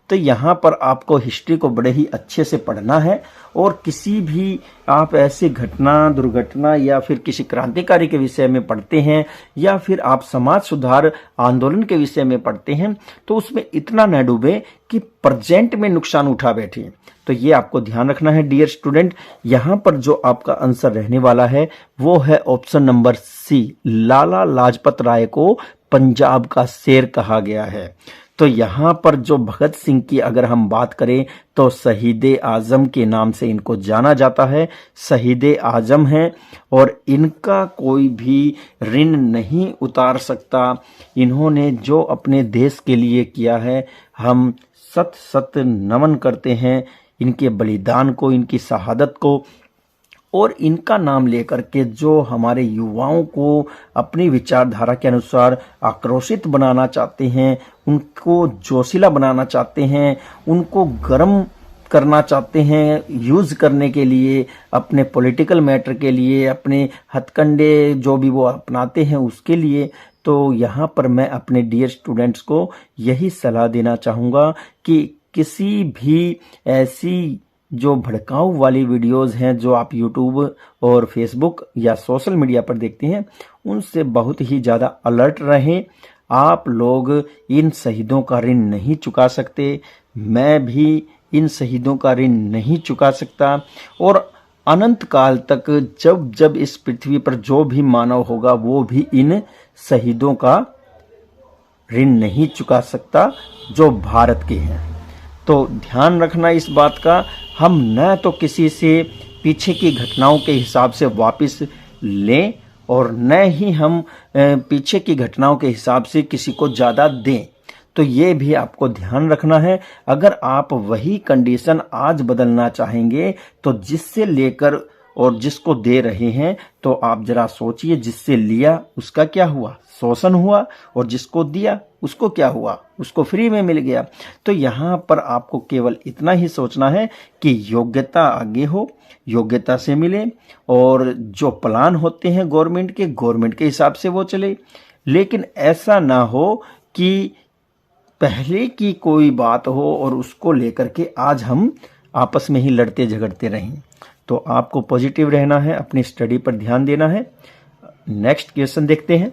तो यहाँ पर आपको हिस्ट्री को बड़े ही अच्छे से पढ़ना है, और किसी भी आप ऐसी घटना, दुर्घटना या फिर किसी क्रांतिकारी के विषय में पढ़ते हैं, या फिर आप समाज सुधार आंदोलन के विषय में पढ़ते हैं, तो उसमें इतना न डूबे कि प्रेजेंट में नुकसान उठा बैठे। तो ये आपको ध्यान रखना है डियर स्टूडेंट। यहाँ पर जो आपका आंसर रहने वाला है वो है ऑप्शन नंबर सी, लाला लाजपत राय को पंजाब का शेर कहा गया है। तो यहाँ पर जो भगत सिंह की अगर हम बात करें, तो शहीदे आजम के नाम से इनको जाना जाता है। शहीदे आजम हैं, और इनका कोई भी ऋण नहीं उतार सकता। इन्होंने जो अपने देश के लिए किया है, हम सत सत नमन करते हैं इनके बलिदान को, इनकी शहादत को। और इनका नाम लेकर के जो हमारे युवाओं को अपनी विचारधारा के अनुसार आक्रोशित बनाना चाहते हैं, उनको जोशीला बनाना चाहते हैं, उनको गर्म करना चाहते हैं यूज करने के लिए, अपने पॉलिटिकल मैटर के लिए, अपने हथकंडे जो भी वो अपनाते हैं उसके लिए। तो यहाँ पर मैं अपने डियर स्टूडेंट्स को यही सलाह देना चाहूँगा कि किसी भी ऐसी जो भड़काऊ वाली वीडियोस हैं जो आप यूट्यूब और फेसबुक या सोशल मीडिया पर देखते हैं, उनसे बहुत ही ज़्यादा अलर्ट रहें। आप लोग इन शहीदों का ऋण नहीं चुका सकते, मैं भी इन शहीदों का ऋण नहीं चुका सकता, और अनंत काल तक जब जब इस पृथ्वी पर जो भी मानव होगा वो भी इन शहीदों का ऋण नहीं चुका सकता जो भारत के हैं। तो ध्यान रखना इस बात का, हम न तो किसी से पीछे की घटनाओं के हिसाब से वापस लें, और न ही हम पीछे की घटनाओं के हिसाब से किसी को ज़्यादा दें। तो ये भी आपको ध्यान रखना है। अगर आप वही कंडीशन आज बदलना चाहेंगे, तो जिससे लेकर और जिसको दे रहे हैं, तो आप जरा सोचिए, जिससे लिया उसका क्या हुआ, शोषण हुआ, और जिसको दिया उसको क्या हुआ, उसको फ्री में मिल गया। तो यहाँ पर आपको केवल इतना ही सोचना है कि योग्यता आगे हो, योग्यता से मिले, और जो प्लान होते हैं गवर्नमेंट के हिसाब से वो चले। लेकिन ऐसा ना हो कि पहले की कोई बात हो और उसको लेकर के आज हम आपस में ही लड़ते झगड़ते रहें। तो आपको पॉजिटिव रहना है, अपनी स्टडी पर ध्यान देना है। नेक्स्ट क्वेश्चन देखते हैं।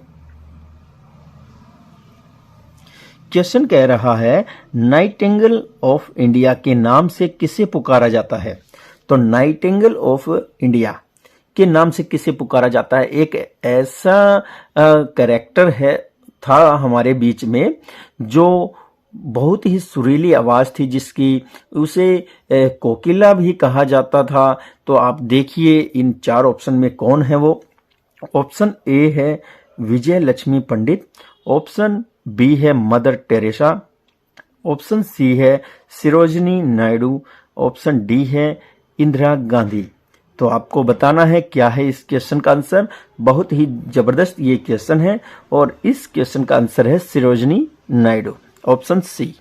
क्वेश्चन कह रहा है, नाइटिंगेल ऑफ इंडिया के नाम से किसे पुकारा जाता है? तो नाइटिंगेल ऑफ इंडिया के नाम से किसे पुकारा जाता है? एक ऐसा कैरेक्टर है था हमारे बीच में जो बहुत ही सुरीली आवाज थी, जिसकी उसे कोकिला भी कहा जाता था। तो आप देखिए इन 4 ऑप्शन में कौन है वो। ऑप्शन ए है विजय लक्ष्मी पंडित, ऑप्शन बी है मदर टेरेसा, ऑप्शन सी है सरोजिनी नायडू, ऑप्शन डी है इंदिरा गांधी। तो आपको बताना है क्या है इस क्वेश्चन का आंसर। बहुत ही जबरदस्त ये क्वेश्चन है और इस क्वेश्चन का आंसर है सरोजिनी नायडू, ऑप्शन सी।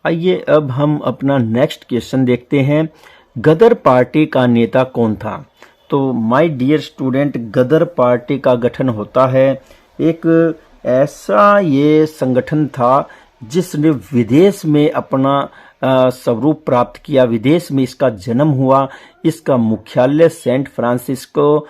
आइए अब हम अपना नेक्स्ट क्वेश्चन देखते हैं। गदर पार्टी का नेता कौन था? तो my dear student, Ghadar party का गठन होता है, एक ऐसा ये संगठन था जिसने विदेश में अपना स्वरूप प्राप्त किया, विदेश में इसका जन्म हुआ। इसका मुख्यालय सैन फ्रांसिस्को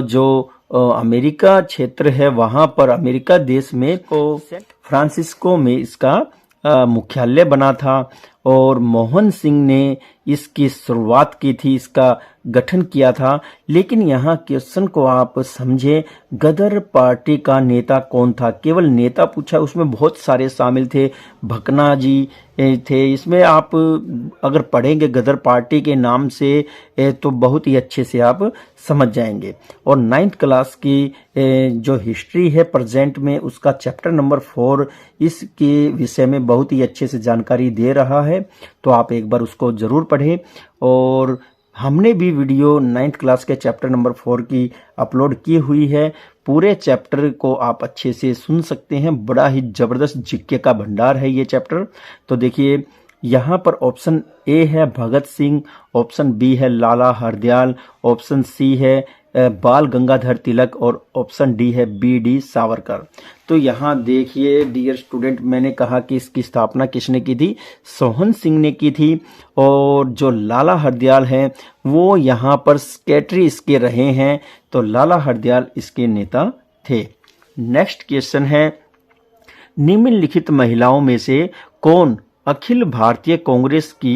जो अमेरिका क्षेत्र है वहां पर, अमेरिका देश में फ्रांसिस्को में इसका मुख्यालय बना था और मोहन सिंह ने इसकी शुरुआत की थी, इसका गठन किया था। लेकिन यहाँ क्वेश्चन को आप समझे, गदर पार्टी का नेता कौन था? केवल नेता पूछा, उसमें बहुत सारे शामिल थे, भकना जी थे। इसमें आप अगर पढ़ेंगे गदर पार्टी के नाम से तो बहुत ही अच्छे से आप समझ जाएंगे। और 9th क्लास की जो हिस्ट्री है प्रेजेंट में, उसका चैप्टर नंबर 4 इसके विषय में बहुत ही अच्छे से जानकारी दे रहा है। तो आप एक बार उसको जरूर पढ़ें। और हमने भी वीडियो 9th क्लास के चैप्टर नंबर 4 की अपलोड की हुई है। पूरे चैप्टर को आप अच्छे से सुन सकते हैं। बड़ा ही जबरदस्त जीके का भंडार है ये चैप्टर। तो देखिए यहाँ पर ऑप्शन ए है भगत सिंह, ऑप्शन बी है लाला हरदयाल, ऑप्शन सी है बाल गंगाधर तिलक और ऑप्शन डी है बी.डी. सावरकर। तो यहाँ देखिए डियर स्टूडेंट, मैंने कहा कि इसकी स्थापना किसने की थी? सोहन सिंह ने की थी। और जो लाला हरदयाल हैं वो यहाँ पर सेक्रेटरी इसके रहे हैं। तो लाला हरदयाल इसके नेता थे। नेक्स्ट क्वेश्चन है, निम्नलिखित महिलाओं में से कौन अखिल भारतीय कांग्रेस की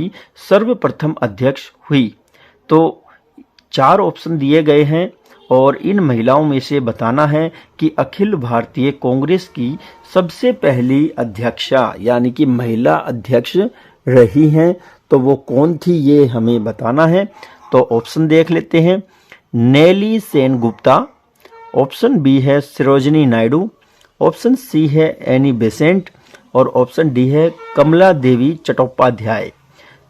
सर्वप्रथम अध्यक्ष हुई? तो 4 ऑप्शन दिए गए हैं और इन महिलाओं में से बताना है कि अखिल भारतीय कांग्रेस की सबसे पहली अध्यक्षा यानी कि महिला अध्यक्ष रही हैं। तो वो कौन थी ये हमें बताना है। तो ऑप्शन देख लेते हैं। नेली सेनगुप्ता, ऑप्शन बी है सरोजिनी नायडू, ऑप्शन सी है एनी बेसेंट और ऑप्शन डी है कमला देवी चट्टोपाध्याय।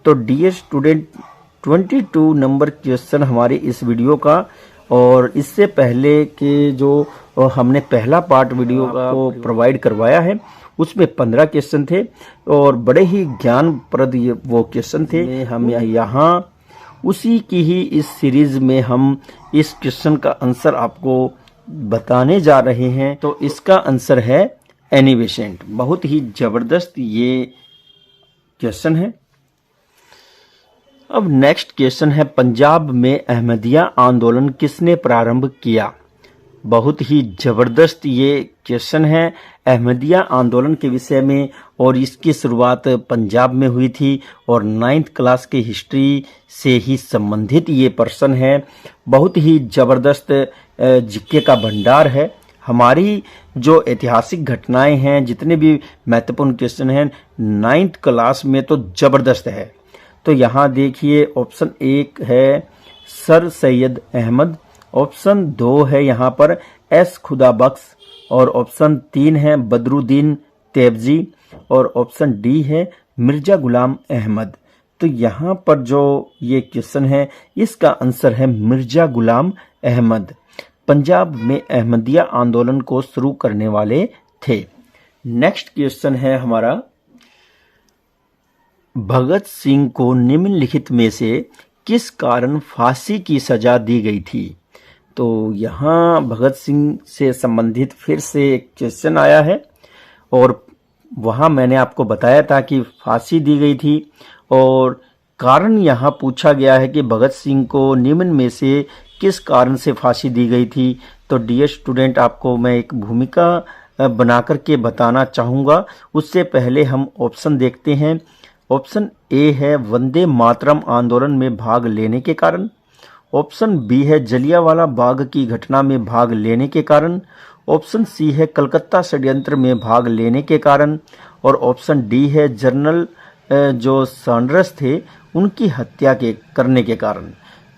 तो डियर स्टूडेंट, 22 नंबर क्वेश्चन हमारे इस वीडियो का। और इससे पहले के जो हमने पहला पार्ट वीडियो का को प्रोवाइड करवाया है उसमें 15 क्वेश्चन थे और बड़े ही ज्ञानप्रद वो क्वेश्चन थे। हम यहाँ उसी की ही इस सीरीज में हम इस क्वेश्चन का आंसर आपको बताने जा रहे हैं। तो इसका आंसर है एनी बेसेंट। बहुत ही जबरदस्त ये क्वेश्चन है। अब नेक्स्ट क्वेश्चन है, पंजाब में अहमदिया आंदोलन किसने प्रारंभ किया? बहुत ही जबरदस्त ये क्वेश्चन है अहमदिया आंदोलन के विषय में और इसकी शुरुआत पंजाब में हुई थी और 9th क्लास की हिस्ट्री से ही संबंधित ये पर्सन है। बहुत ही जबरदस्त जीके का भंडार है। हमारी जो ऐतिहासिक घटनाएं हैं, जितने भी महत्वपूर्ण क्वेश्चन हैं 9th क्लास में तो जबरदस्त है। तो यहाँ देखिए ऑप्शन 1 है सर सैयद अहमद, ऑप्शन 2 है यहाँ पर एस खुदा बख्श और ऑप्शन 3 है बदरुद्दीन तेबजी और ऑप्शन डी है मिर्जा गुलाम अहमद। तो यहाँ पर जो ये क्वेश्चन है इसका आंसर है मिर्जा गुलाम अहमद। पंजाब में अहमदिया आंदोलन को शुरू करने वाले थे। नेक्स्ट क्वेश्चन है हमारा, भगत सिंह को निम्नलिखित में से किस कारण फांसी की सजा दी गई थी? तो यहाँ भगत सिंह से संबंधित फिर से एक क्वेश्चन आया है और वहाँ मैंने आपको बताया था कि फांसी दी गई थी और कारण यहाँ पूछा गया है कि भगत सिंह को निम्न में से किस कारण से फांसी दी गई थी। तो डियर स्टूडेंट, आपको मैं एक भूमिका बना करके बताना चाहूँगा। उससे पहले हम ऑप्शन देखते हैं। ऑप्शन ए है वंदे मातरम आंदोलन में भाग लेने के कारण, ऑप्शन बी है जलियांवाला बाग की घटना में भाग लेने के कारण, ऑप्शन सी है कलकत्ता षड्यंत्र में भाग लेने के कारण, और ऑप्शन डी है जनरल जो सैंडर्स थे उनकी हत्या करने के कारण।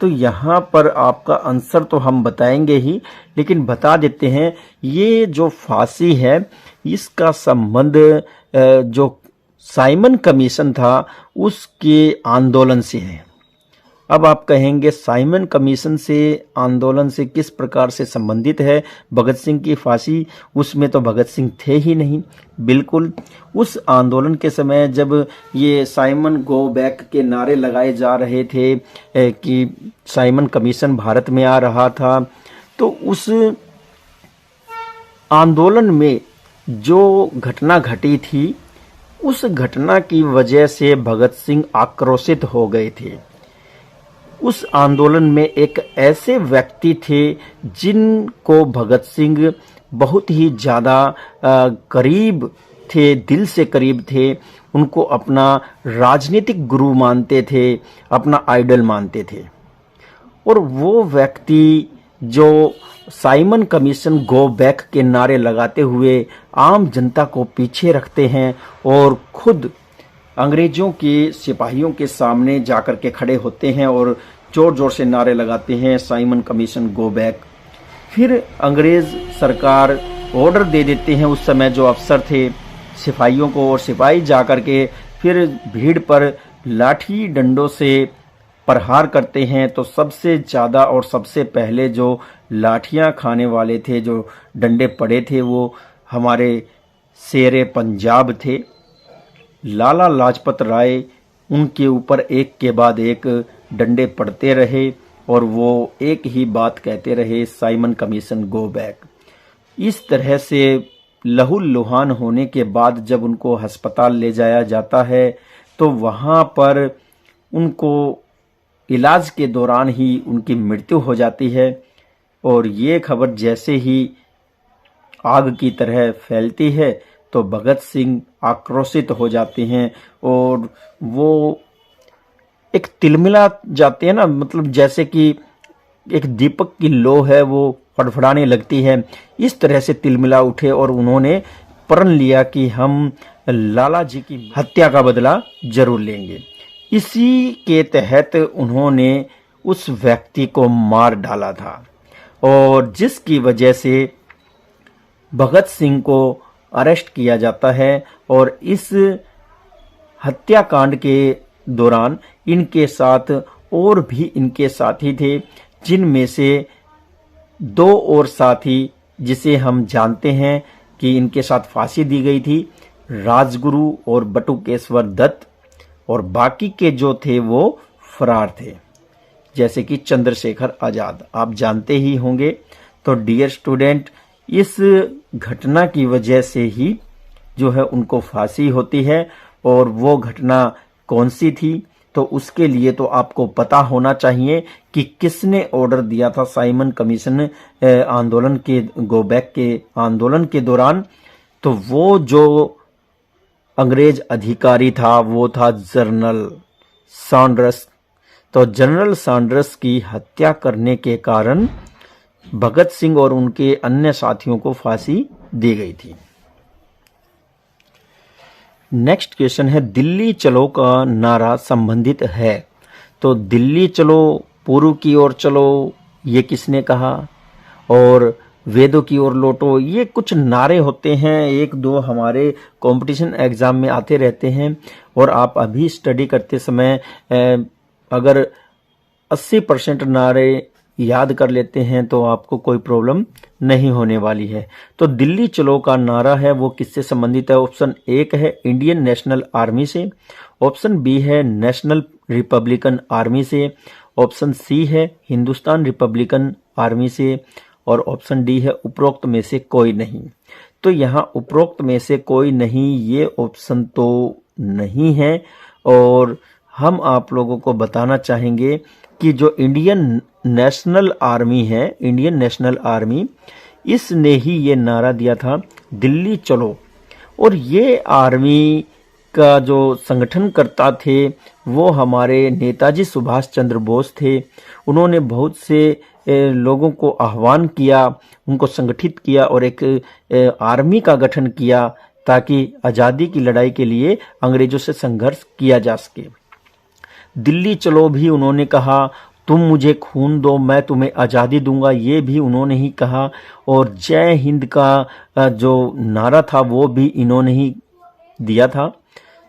तो यहाँ पर आपका आंसर तो हम बताएंगे ही, लेकिन बता देते हैं ये जो फांसी है इसका संबंध जो साइमन कमीशन था उसके आंदोलन से है। अब आप कहेंगे साइमन कमीशन से आंदोलन से किस प्रकार से संबंधित है भगत सिंह की फांसी? उसमें तो भगत सिंह थे ही नहीं। बिल्कुल, उस आंदोलन के समय जब ये साइमन गो बैक के नारे लगाए जा रहे थे कि साइमन कमीशन भारत में आ रहा था, तो उस आंदोलन में जो घटना घटी थी उस घटना की वजह से भगत सिंह आक्रोशित हो गए थे। उस आंदोलन में एक ऐसे व्यक्ति थे जिनको भगत सिंह बहुत ही ज़्यादा करीब थे, दिल से करीब थे, उनको अपना राजनीतिक गुरु मानते थे, अपना आइडल मानते थे। और वो व्यक्ति जो साइमन कमीशन गो बैक के नारे लगाते हुए आम जनता को पीछे रखते हैं और खुद अंग्रेजों के सिपाहियों के सामने जाकर के खड़े होते हैं और जोर जोर से नारे लगाते हैं साइमन कमीशन गो बैक। फिर अंग्रेज सरकार ऑर्डर दे देते हैं, उस समय जो अफसर थे सिपाहियों को, और सिपाही जाकर के फिर भीड़ पर लाठी डंडों से प्रहार करते हैं। तो सबसे ज़्यादा और सबसे पहले जो लाठियां खाने वाले थे, जो डंडे पड़े थे, वो हमारे शेरे पंजाब थे लाला लाजपत राय। उनके ऊपर एक के बाद एक डंडे पड़ते रहे और वो एक ही बात कहते रहे, साइमन कमीशन गो बैक। इस तरह से लहूलुहान होने के बाद जब उनको अस्पताल ले जाया जाता है तो वहाँ पर उनको इलाज के दौरान ही उनकी मृत्यु हो जाती है। और ये खबर जैसे ही आग की तरह फैलती है तो भगत सिंह आक्रोशित हो जाते हैं और वो एक तिलमिला जाते हैं ना, मतलब जैसे कि एक दीपक की लो है वो फड़फड़ाने लगती है, इस तरह से तिलमिला उठे और उन्होंने प्रण लिया कि हम लाला जी की हत्या का बदला जरूर लेंगे। इसी के तहत उन्होंने उस व्यक्ति को मार डाला था और जिसकी वजह से भगत सिंह को अरेस्ट किया जाता है। और इस हत्याकांड के दौरान इनके साथ और भी इनके साथी थे, जिनमें से 2 और साथी जिसे हम जानते हैं कि इनके साथ फांसी दी गई थी, राजगुरु और बटुकेश्वर दत्त, और बाकी के जो थे वो फरार थे, जैसे कि चंद्रशेखर आजाद, आप जानते ही होंगे। तो डियर स्टूडेंट, इस घटना की वजह से ही जो है उनको फांसी होती है। और वो घटना कौन सी थी, तो उसके लिए तो आपको पता होना चाहिए कि किसने ऑर्डर दिया था साइमन कमीशन आंदोलन के गो बैक के आंदोलन के दौरान। तो वो जो अंग्रेज अधिकारी था वो था जनरल सैंडर्स। तो जनरल सैंडर्स की हत्या करने के कारण भगत सिंह और उनके अन्य साथियों को फांसी दी गई थी। नेक्स्ट क्वेश्चन है, दिल्ली चलो का नारा संबंधित है। तो दिल्ली चलो, पूर्व की ओर चलो, ये किसने कहा? और वेदों की ओर लौटो, ये कुछ नारे होते हैं, 1-2 हमारे कंपटीशन एग्जाम में आते रहते हैं। और आप अभी स्टडी करते समय अगर 80% नारे याद कर लेते हैं तो आपको कोई प्रॉब्लम नहीं होने वाली है। तो दिल्ली चलो का नारा है वो किससे संबंधित है? ऑप्शन 1 है इंडियन नेशनल आर्मी से, ऑप्शन बी है नेशनल रिपब्लिकन आर्मी से, ऑप्शन सी है हिंदुस्तान रिपब्लिकन आर्मी से, और ऑप्शन डी है उपरोक्त में से कोई नहीं। तो यहाँ उपरोक्त में से कोई नहीं, ये ऑप्शन तो नहीं है। और हम आप लोगों को बताना चाहेंगे कि जो इंडियन नेशनल आर्मी है, इंडियन नेशनल आर्मी, इसने ही ये नारा दिया था दिल्ली चलो। और ये आर्मी का जो संगठनकर्ता थे वो हमारे नेताजी सुभाष चंद्र बोस थे। उन्होंने बहुत से लोगों को आह्वान किया, उनको संगठित किया और एक आर्मी का गठन किया ताकि आज़ादी की लड़ाई के लिए अंग्रेजों से संघर्ष किया जा सके। दिल्ली चलो भी उन्होंने कहा, तुम मुझे खून दो मैं तुम्हें आज़ादी दूंगा, ये भी उन्होंने ही कहा। और जय हिंद का जो नारा था वो भी इन्होंने ही दिया था।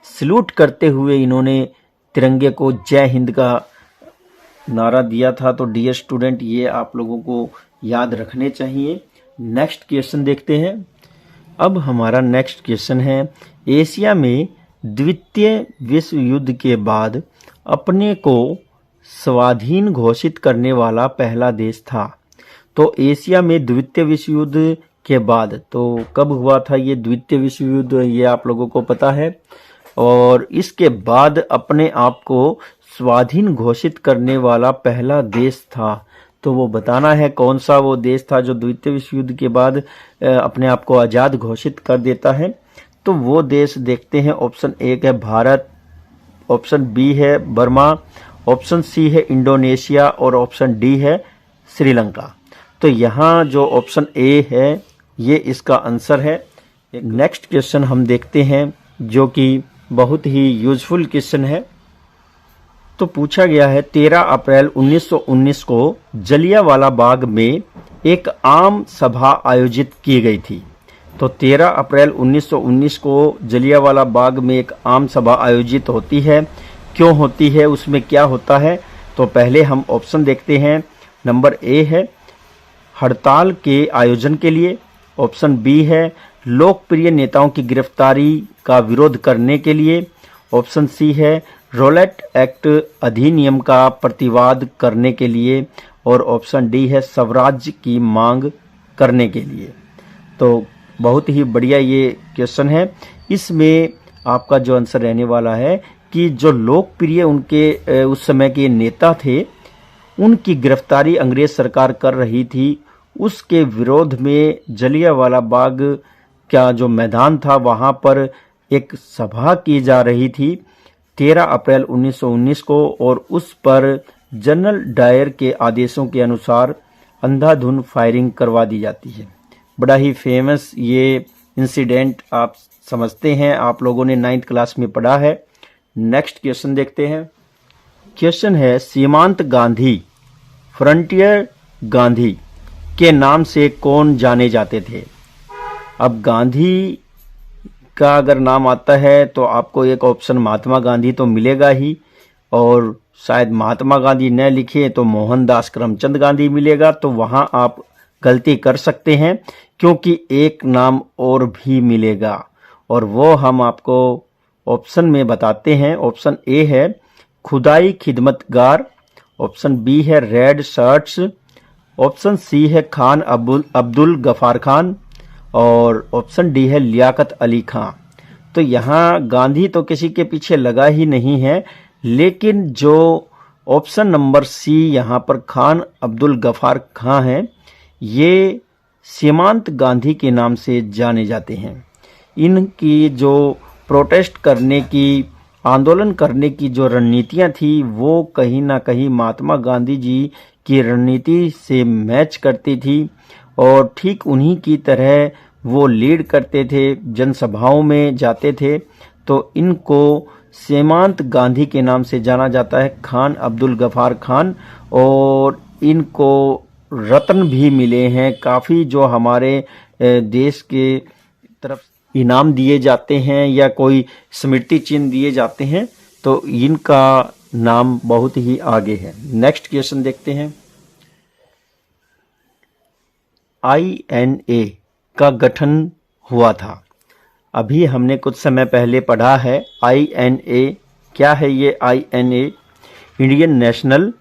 सल्यूट करते हुए इन्होंने तिरंगे को जय हिंद का नारा दिया था। तो डियर स्टूडेंट, ये आप लोगों को याद रखने चाहिए। नेक्स्ट क्वेश्चन देखते हैं। अब हमारा नेक्स्ट क्वेश्चन है, एशिया में द्वितीय विश्व युद्ध के बाद अपने को स्वाधीन घोषित करने वाला पहला देश था। तो एशिया में द्वितीय विश्व युद्ध के बाद, तो कब हुआ था ये द्वितीय विश्व युद्ध, ये आप लोगों को पता है। और इसके बाद अपने आप को स्वाधीन घोषित करने वाला पहला देश था। तो वो बताना है कौन सा वो देश था जो द्वितीय विश्व युद्ध के बाद अपने आप को आज़ाद घोषित कर देता है। तो वो देश देखते हैं। ऑप्शन ए है भारत, ऑप्शन बी है बर्मा, ऑप्शन सी है इंडोनेशिया और ऑप्शन डी है श्रीलंका। तो यहाँ जो ऑप्शन ए है ये इसका आंसर है। नेक्स्ट क्वेश्चन हम देखते हैं जो कि बहुत ही यूजफुल क्वेश्चन है। तो पूछा गया है 13 अप्रैल 1919 को जलियांवाला बाग में एक आम सभा आयोजित की गई थी। तो 13 अप्रैल 1919 को जलियांवाला बाग में एक आम सभा आयोजित होती है। क्यों होती है, उसमें क्या होता है? तो पहले हम ऑप्शन देखते हैं। नंबर ए है हड़ताल के आयोजन के लिए, ऑप्शन बी है लोकप्रिय नेताओं की गिरफ्तारी का विरोध करने के लिए, ऑप्शन सी है रोलेट एक्ट अधिनियम का प्रतिवाद करने के लिए और ऑप्शन डी है स्वराज्य की मांग करने के लिए। तो बहुत ही बढ़िया ये क्वेश्चन है। इसमें आपका जो आंसर रहने वाला है कि जो लोकप्रिय उनके उस समय के नेता थे उनकी गिरफ्तारी अंग्रेज सरकार कर रही थी, उसके विरोध में जलियांवाला बाग का जो मैदान था वहां पर एक सभा की जा रही थी 13 अप्रैल 1919 को, और उस पर जनरल डायर के आदेशों के अनुसार अंधाधुंध फायरिंग करवा दी जाती है। बड़ा ही फेमस ये इंसिडेंट आप समझते हैं, आप लोगों ने 9th क्लास में पढ़ा है। नेक्स्ट क्वेश्चन देखते हैं। क्वेश्चन है सीमांत गांधी, फ्रंटियर गांधी के नाम से कौन जाने जाते थे? अब गांधी का अगर नाम आता है तो आपको एक ऑप्शन महात्मा गांधी तो मिलेगा ही, और शायद महात्मा गांधी न लिखे तो मोहनदास करमचंद गांधी मिलेगा। तो वहां आप गलती कर सकते हैं क्योंकि एक नाम और भी मिलेगा और वो हम आपको ऑप्शन में बताते हैं। ऑप्शन ए है खुदाई खिदमतगार, ऑप्शन बी है रेड शर्ट्स, ऑप्शन सी है खान अब्दुल गफार खान और ऑप्शन डी है लियाकत अली खां। तो यहाँ गांधी तो किसी के पीछे लगा ही नहीं है, लेकिन जो ऑप्शन नंबर सी यहाँ पर खान अब्दुल गफार खां है, ये सीमांत गांधी के नाम से जाने जाते हैं। इनकी जो प्रोटेस्ट करने की, आंदोलन करने की जो रणनीतियां थी वो कहीं ना कहीं महात्मा गांधी जी की रणनीति से मैच करती थी और ठीक उन्हीं की तरह वो लीड करते थे, जनसभाओं में जाते थे। तो इनको सीमांत गांधी के नाम से जाना जाता है, खान अब्दुल गफार खान, और इनको रत्न भी मिले हैं काफ़ी जो हमारे देश के तरफ इनाम दिए जाते हैं या कोई स्मृति चिन्ह दिए जाते हैं, तो इनका नाम बहुत ही आगे है। नेक्स्ट क्वेश्चन देखते हैं। INA का गठन हुआ था। अभी हमने कुछ समय पहले पढ़ा है INA क्या है। ये INA इंडियन नेशनल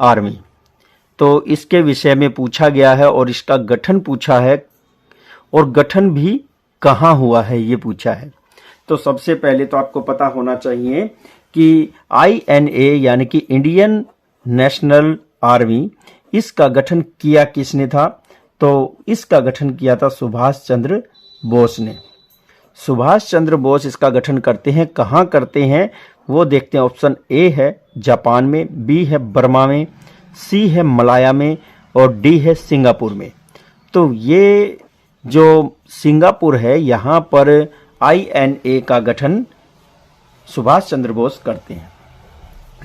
आर्मी, तो इसके विषय में पूछा गया है और इसका गठन पूछा है और गठन भी कहाँ हुआ है ये पूछा है। तो सबसे पहले तो आपको पता होना चाहिए कि INA यानी कि इंडियन नेशनल आर्मी, इसका गठन किया किसने था? तो इसका गठन किया था सुभाष चंद्र बोस ने। सुभाष चंद्र बोस इसका गठन करते हैं, कहाँ करते हैं वो देखते हैं। ऑप्शन ए है जापान में, बी है बर्मा में, सी है मलाया में और डी है सिंगापुर में। तो ये जो सिंगापुर है यहाँ पर INA का गठन सुभाष चंद्र बोस करते हैं।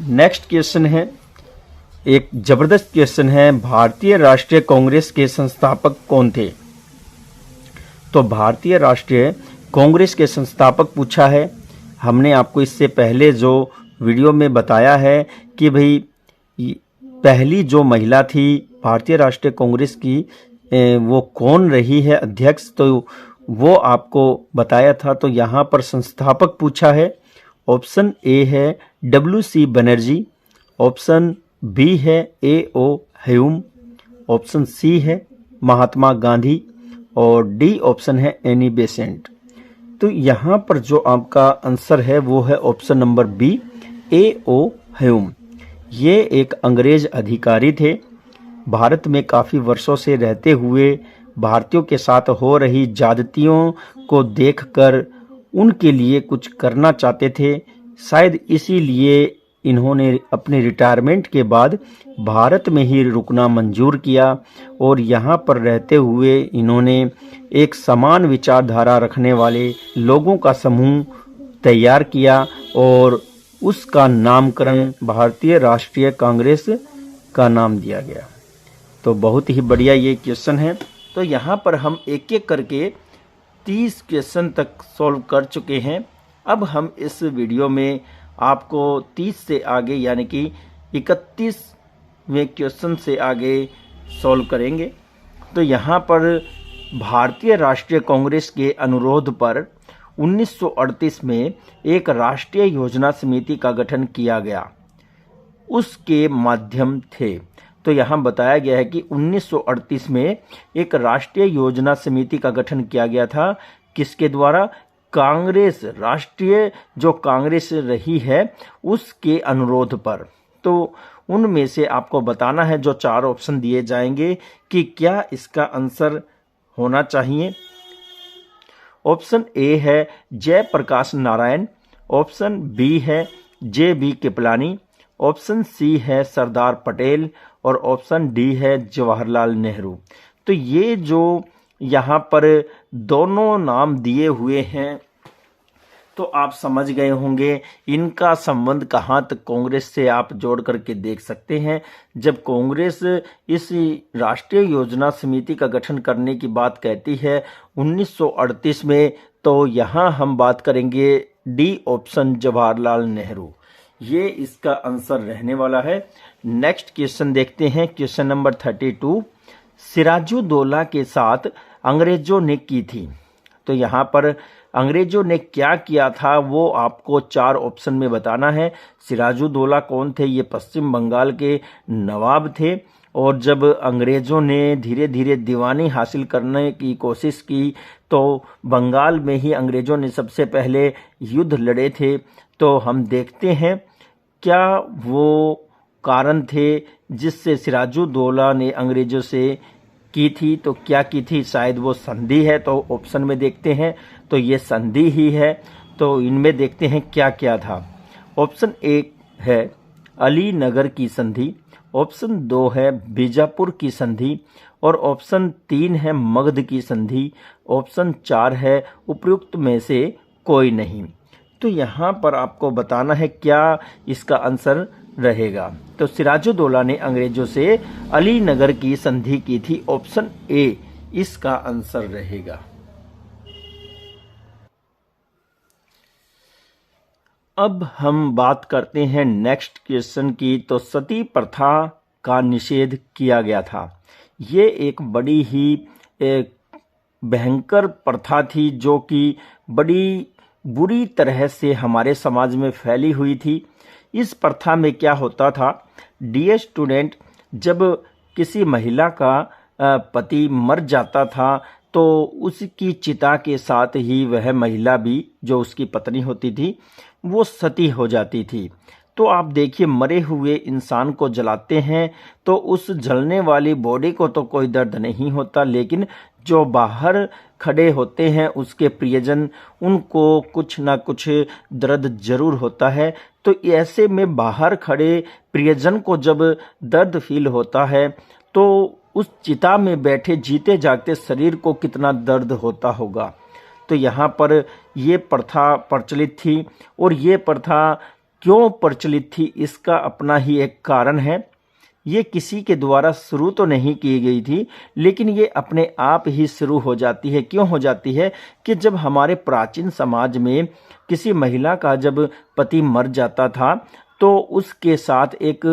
नेक्स्ट क्वेश्चन है, एक जबरदस्त क्वेश्चन है, भारतीय राष्ट्रीय कांग्रेस के संस्थापक कौन थे? तो भारतीय राष्ट्रीय कांग्रेस के संस्थापक पूछा है। हमने आपको इससे पहले जो वीडियो में बताया है कि भाई पहली जो महिला थी भारतीय राष्ट्रीय कांग्रेस की वो कौन रही है अध्यक्ष, तो वो आपको बताया था। तो यहाँ पर संस्थापक पूछा है। ऑप्शन ए है WC बनर्जी, ऑप्शन बी है AO ह्यूम, ऑप्शन सी है महात्मा गांधी और डी ऑप्शन है एनी बेसेंट। तो यहाँ पर जो आपका आंसर है वो है option number B AO Hume. ये एक अंग्रेज अधिकारी थे, भारत में काफ़ी वर्षों से रहते हुए भारतीयों के साथ हो रही ज्यादतियों को देखकर उनके लिए कुछ करना चाहते थे। शायद इसीलिए इन्होंने अपने रिटायरमेंट के बाद भारत में ही रुकना मंजूर किया और यहाँ पर रहते हुए इन्होंने एक समान विचारधारा रखने वाले लोगों का समूह तैयार किया और उसका नामकरण भारतीय राष्ट्रीय कांग्रेस का नाम दिया गया। तो बहुत ही बढ़िया ये क्वेश्चन है। तो यहाँ पर हम एक एक करके 30 क्वेश्चन तक सॉल्व कर चुके हैं। अब हम इस वीडियो में आपको 30 से आगे यानी कि 31वें क्वेश्चन से आगे सॉल्व करेंगे। तो यहाँ पर भारतीय राष्ट्रीय कांग्रेस के अनुरोध पर 1938 में एक राष्ट्रीय योजना समिति का गठन किया गया, उसके माध्यम थे। तो यहाँ बताया गया है कि 1938 में एक राष्ट्रीय योजना समिति का गठन किया गया था, किसके द्वारा? कांग्रेस, राष्ट्रीय जो कांग्रेस रही है उसके अनुरोध पर। तो उनमें से आपको बताना है जो 4 ऑप्शन दिए जाएंगे कि क्या इसका आंसर होना चाहिए। ऑप्शन ए है जयप्रकाश नारायण, ऑप्शन बी है JB कृपलानी, ऑप्शन सी है सरदार पटेल और ऑप्शन डी है जवाहरलाल नेहरू। तो ये जो यहाँ पर दोनों नाम दिए हुए हैं तो आप समझ गए होंगे इनका संबंध कहाँ तक कांग्रेस से आप जोड़ करके देख सकते हैं। जब कांग्रेस इस राष्ट्रीय योजना समिति का गठन करने की बात कहती है 1938 में, तो यहाँ हम बात करेंगे डी ऑप्शन जवाहरलाल नेहरू, ये इसका आंसर रहने वाला है। नेक्स्ट क्वेश्चन देखते हैं, क्वेश्चन नंबर 32। सिराजुद्दौला के साथ अंग्रेजों ने की थी। तो यहाँ पर अंग्रेजों ने क्या किया था वो आपको 4 ऑप्शन में बताना है। सिराजुद्दौला कौन थे? ये पश्चिम बंगाल के नवाब थे और जब अंग्रेजों ने धीरे धीरे दीवानी हासिल करने की कोशिश की तो बंगाल में ही अंग्रेजों ने सबसे पहले युद्ध लड़े थे। तो हम देखते हैं क्या वो कारण थे जिससे सिराजुद्दौला ने अंग्रेजों से की थी। तो क्या की थी? शायद वो संधि है। तो ऑप्शन में देखते हैं तो ये संधि ही है। तो इनमें देखते हैं क्या क्या था। ऑप्शन 1 है अलीनगर की संधि, ऑप्शन 2 है बीजापुर की संधि और ऑप्शन 3 है मगध की संधि, ऑप्शन 4 है उपयुक्त में से कोई नहीं। तो यहाँ पर आपको बताना है क्या इसका आंसर रहेगा। तो सिराजुद्दौला ने अंग्रेजों से अलीनगर की संधि की थी, ऑप्शन ए इसका आंसर रहेगा। अब हम बात करते हैं नेक्स्ट क्वेश्चन की। तो सती प्रथा का निषेध किया गया था। ये एक बड़ी ही भयंकर प्रथा थी जो कि बड़ी बुरी तरह से हमारे समाज में फैली हुई थी। इस प्रथा में क्या होता था, डियर स्टूडेंट, जब किसी महिला का पति मर जाता था तो उसकी चिता के साथ ही वह महिला भी जो उसकी पत्नी होती थी वो सती हो जाती थी। तो आप देखिए मरे हुए इंसान को जलाते हैं तो उस जलने वाली बॉडी को तो कोई दर्द नहीं होता, लेकिन जो बाहर खड़े होते हैं उसके प्रियजन, उनको कुछ ना कुछ दर्द जरूर होता है। तो ऐसे में बाहर खड़े प्रियजन को जब दर्द फील होता है तो उस चिता में बैठे जीते जागते शरीर को कितना दर्द होता होगा। तो यहाँ पर ये प्रथा प्रचलित थी, और ये प्रथा क्यों प्रचलित थी इसका अपना ही एक कारण है। ये किसी के द्वारा शुरू तो नहीं की गई थी, लेकिन ये अपने आप ही शुरू हो जाती है। क्यों हो जाती है कि जब हमारे प्राचीन समाज में किसी महिला का जब पति मर जाता था तो उसके साथ एक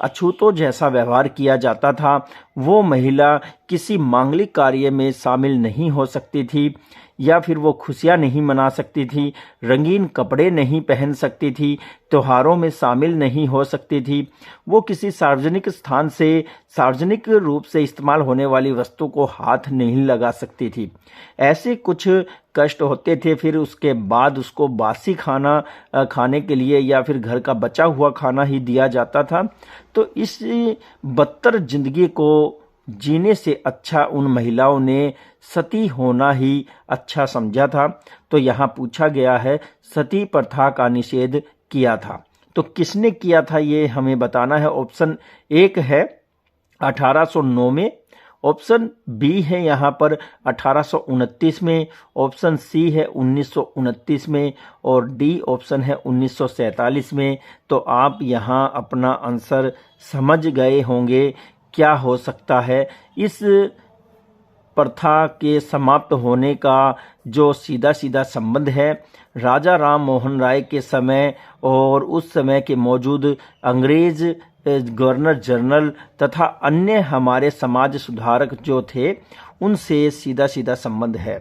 अछूतों जैसा व्यवहार किया जाता था। वो महिला किसी मांगलिक कार्य में शामिल नहीं हो सकती थी, या फिर वो खुशियां नहीं मना सकती थी, रंगीन कपड़े नहीं पहन सकती थी, त्योहारों में शामिल नहीं हो सकती थी, वो किसी सार्वजनिक स्थान से सार्वजनिक रूप से इस्तेमाल होने वाली वस्तु को हाथ नहीं लगा सकती थी। ऐसे कुछ कष्ट होते थे। फिर उसके बाद उसको बासी खाना खाने के लिए या फिर घर का बचा हुआ खाना ही दिया जाता था। तो इस बदतर जिंदगी को जीने से अच्छा उन महिलाओं ने सती होना ही अच्छा समझा था। तो यहाँ पूछा गया है सती प्रथा का निषेध किया था, तो किसने किया था ये हमें बताना है। ऑप्शन एक है 1809 में, ऑप्शन बी है यहाँ पर 1829 में, ऑप्शन सी है 1929 में, और डी ऑप्शन है 1947 में। तो आप यहाँ अपना आंसर समझ गए होंगे क्या हो सकता है। इस प्रथा के समाप्त होने का जो सीधा सीधा संबंध है राजा राम मोहन राय के समय और उस समय के मौजूद अंग्रेज गवर्नर जनरल तथा अन्य हमारे समाज सुधारक जो थे उनसे सीधा सीधा संबंध है।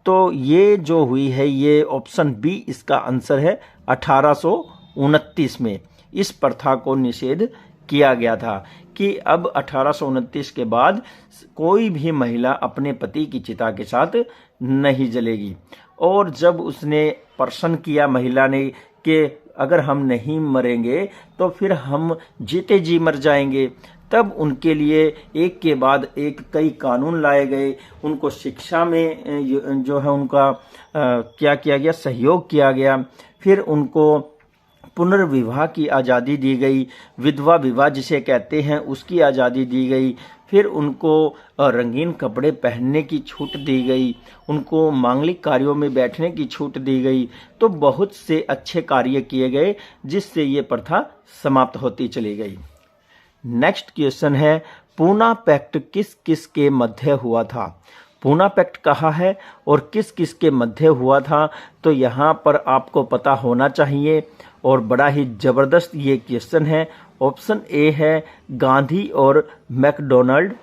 तो ये जो हुई है ये ऑप्शन बी इसका आंसर है। 1829 में इस प्रथा को निषेध किया गया था कि अब 1829 के बाद कोई भी महिला अपने पति की चिता के साथ नहीं जलेगी। और जब उसने प्रश्न किया महिला ने कि अगर हम नहीं मरेंगे तो फिर हम जीते जी मर जाएंगे, तब उनके लिए एक के बाद एक कई कानून लाए गए। उनको शिक्षा में जो है उनका क्या किया गया, सहयोग किया गया। फिर उनको पुनर्विवाह की आज़ादी दी गई, विधवा विवाह जिसे कहते हैं उसकी आज़ादी दी गई। फिर उनको रंगीन कपड़े पहनने की छूट दी गई, उनको मांगलिक कार्यों में बैठने की छूट दी गई। तो बहुत से अच्छे कार्य किए गए जिससे ये प्रथा समाप्त होती चली गई। नेक्स्ट क्वेश्चन है पूना पैक्ट किस किस के मध्य हुआ था। पूना पैक्ट कहाँ है और किस किस के मध्य हुआ था, तो यहाँ पर आपको पता होना चाहिए और बड़ा ही जबरदस्त ये क्वेश्चन है। ऑप्शन ए है गांधी और मैकडोनाल्ड,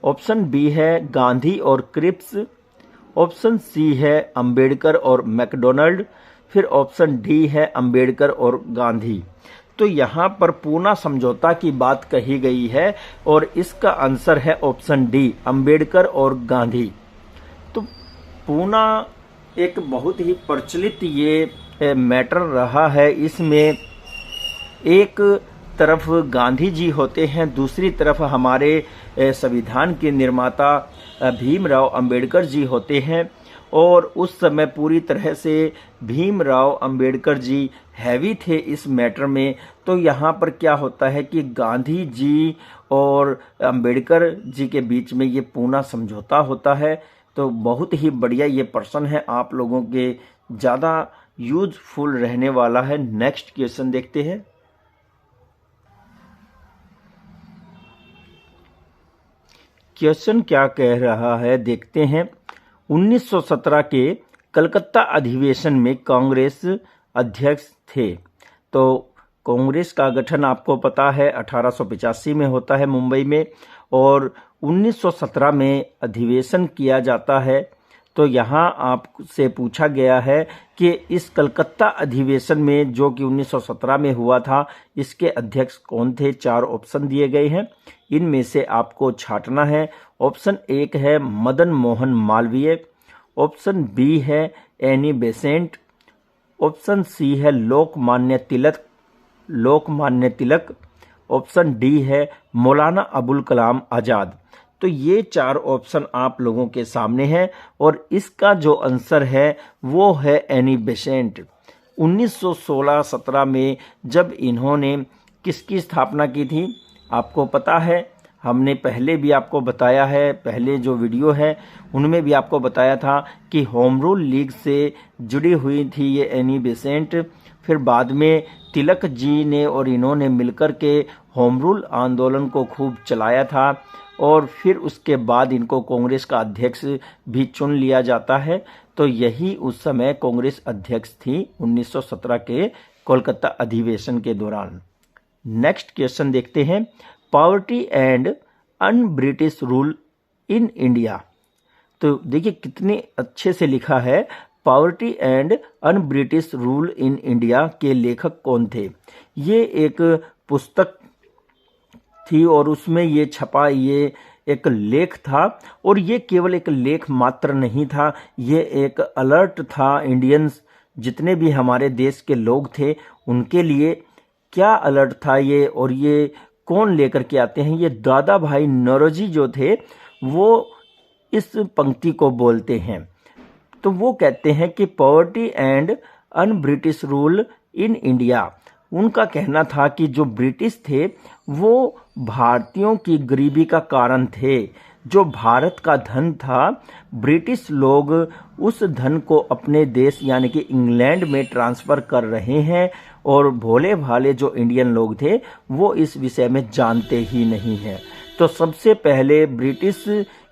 ऑप्शन बी है गांधी और क्रिप्स, ऑप्शन सी है अंबेडकर और मैकडोनाल्ड, फिर ऑप्शन डी है अंबेडकर और गांधी। तो यहाँ पर पूना समझौता की बात कही गई है और इसका आंसर है ऑप्शन डी अंबेडकर और गांधी। तो पूना एक बहुत ही प्रचलित ये मैटर रहा है। इसमें एक तरफ गांधी जी होते हैं, दूसरी तरफ हमारे संविधान के निर्माता भीमराव अंबेडकर जी होते हैं। और उस समय पूरी तरह से भीमराव अंबेडकर जी हैवी थे इस मैटर में। तो यहाँ पर क्या होता है कि गांधी जी और अंबेडकर जी के बीच में ये पूना समझौता होता है। तो बहुत ही बढ़िया ये प्रश्न है, आप लोगों के ज़्यादा यूजफुल रहने वाला है। नेक्स्ट क्वेश्चन देखते हैं। क्वेश्चन क्या कह रहा है देखते हैं। 1917 के कलकत्ता अधिवेशन में कांग्रेस अध्यक्ष थे। तो कांग्रेस का गठन आपको पता है 1885 में होता है मुंबई में, और 1917 में अधिवेशन किया जाता है। तो यहाँ आपसे पूछा गया है कि इस कलकत्ता अधिवेशन में जो कि 1917 में हुआ था, इसके अध्यक्ष कौन थे। 4 ऑप्शन दिए गए हैं, इनमें से आपको छांटना है। ऑप्शन एक है मदन मोहन मालवीय, ऑप्शन बी है एनी बेसेंट, ऑप्शन सी है लोकमान्य तिलक, लोकमान्य तिलक, ऑप्शन डी है मौलाना अबुल कलाम आज़ाद। तो ये 4 ऑप्शन आप लोगों के सामने हैं और इसका जो आंसर है वो है एनी बेसेंट। 1916-17 में जब इन्होंने किसकी स्थापना की थी आपको पता है, हमने पहले भी आपको बताया है, पहले जो वीडियो है उनमें भी आपको बताया था कि होम रूल लीग से जुड़ी हुई थी ये एनी बेसेंट। फिर बाद में तिलक जी ने और इन्होंने मिलकर के होम रूल आंदोलन को खूब चलाया था और फिर उसके बाद इनको कांग्रेस का अध्यक्ष भी चुन लिया जाता है। तो यही उस समय कांग्रेस अध्यक्ष थी 1917 के कोलकाता अधिवेशन के दौरान। नेक्स्ट क्वेश्चन देखते हैं, poverty and on British rule in India. तो देखिए कितने अच्छे से लिखा है, poverty and on British rule in India के लेखक कौन थे। ये एक पुस्तक थी और उसमें ये छपा ये एक लेख था और ये केवल एक लेख मात्र नहीं था, ये एक अलर्ट था इंडियंस जितने भी हमारे देश के लोग थे उनके लिए। क्या अलर्ट था ये और ये कौन लेकर के आते हैं, ये दादा भाई नौरोजी जो थे वो इस पंक्ति को बोलते हैं। तो वो कहते हैं कि poverty and on British rule in India, उनका कहना था कि जो ब्रिटिश थे वो भारतीयों की गरीबी का कारण थे। जो भारत का धन था ब्रिटिश लोग उस धन को अपने देश यानी कि इंग्लैंड में ट्रांसफ़र कर रहे हैं और भोले भाले जो इंडियन लोग थे वो इस विषय में जानते ही नहीं हैं। तो सबसे पहले ब्रिटिश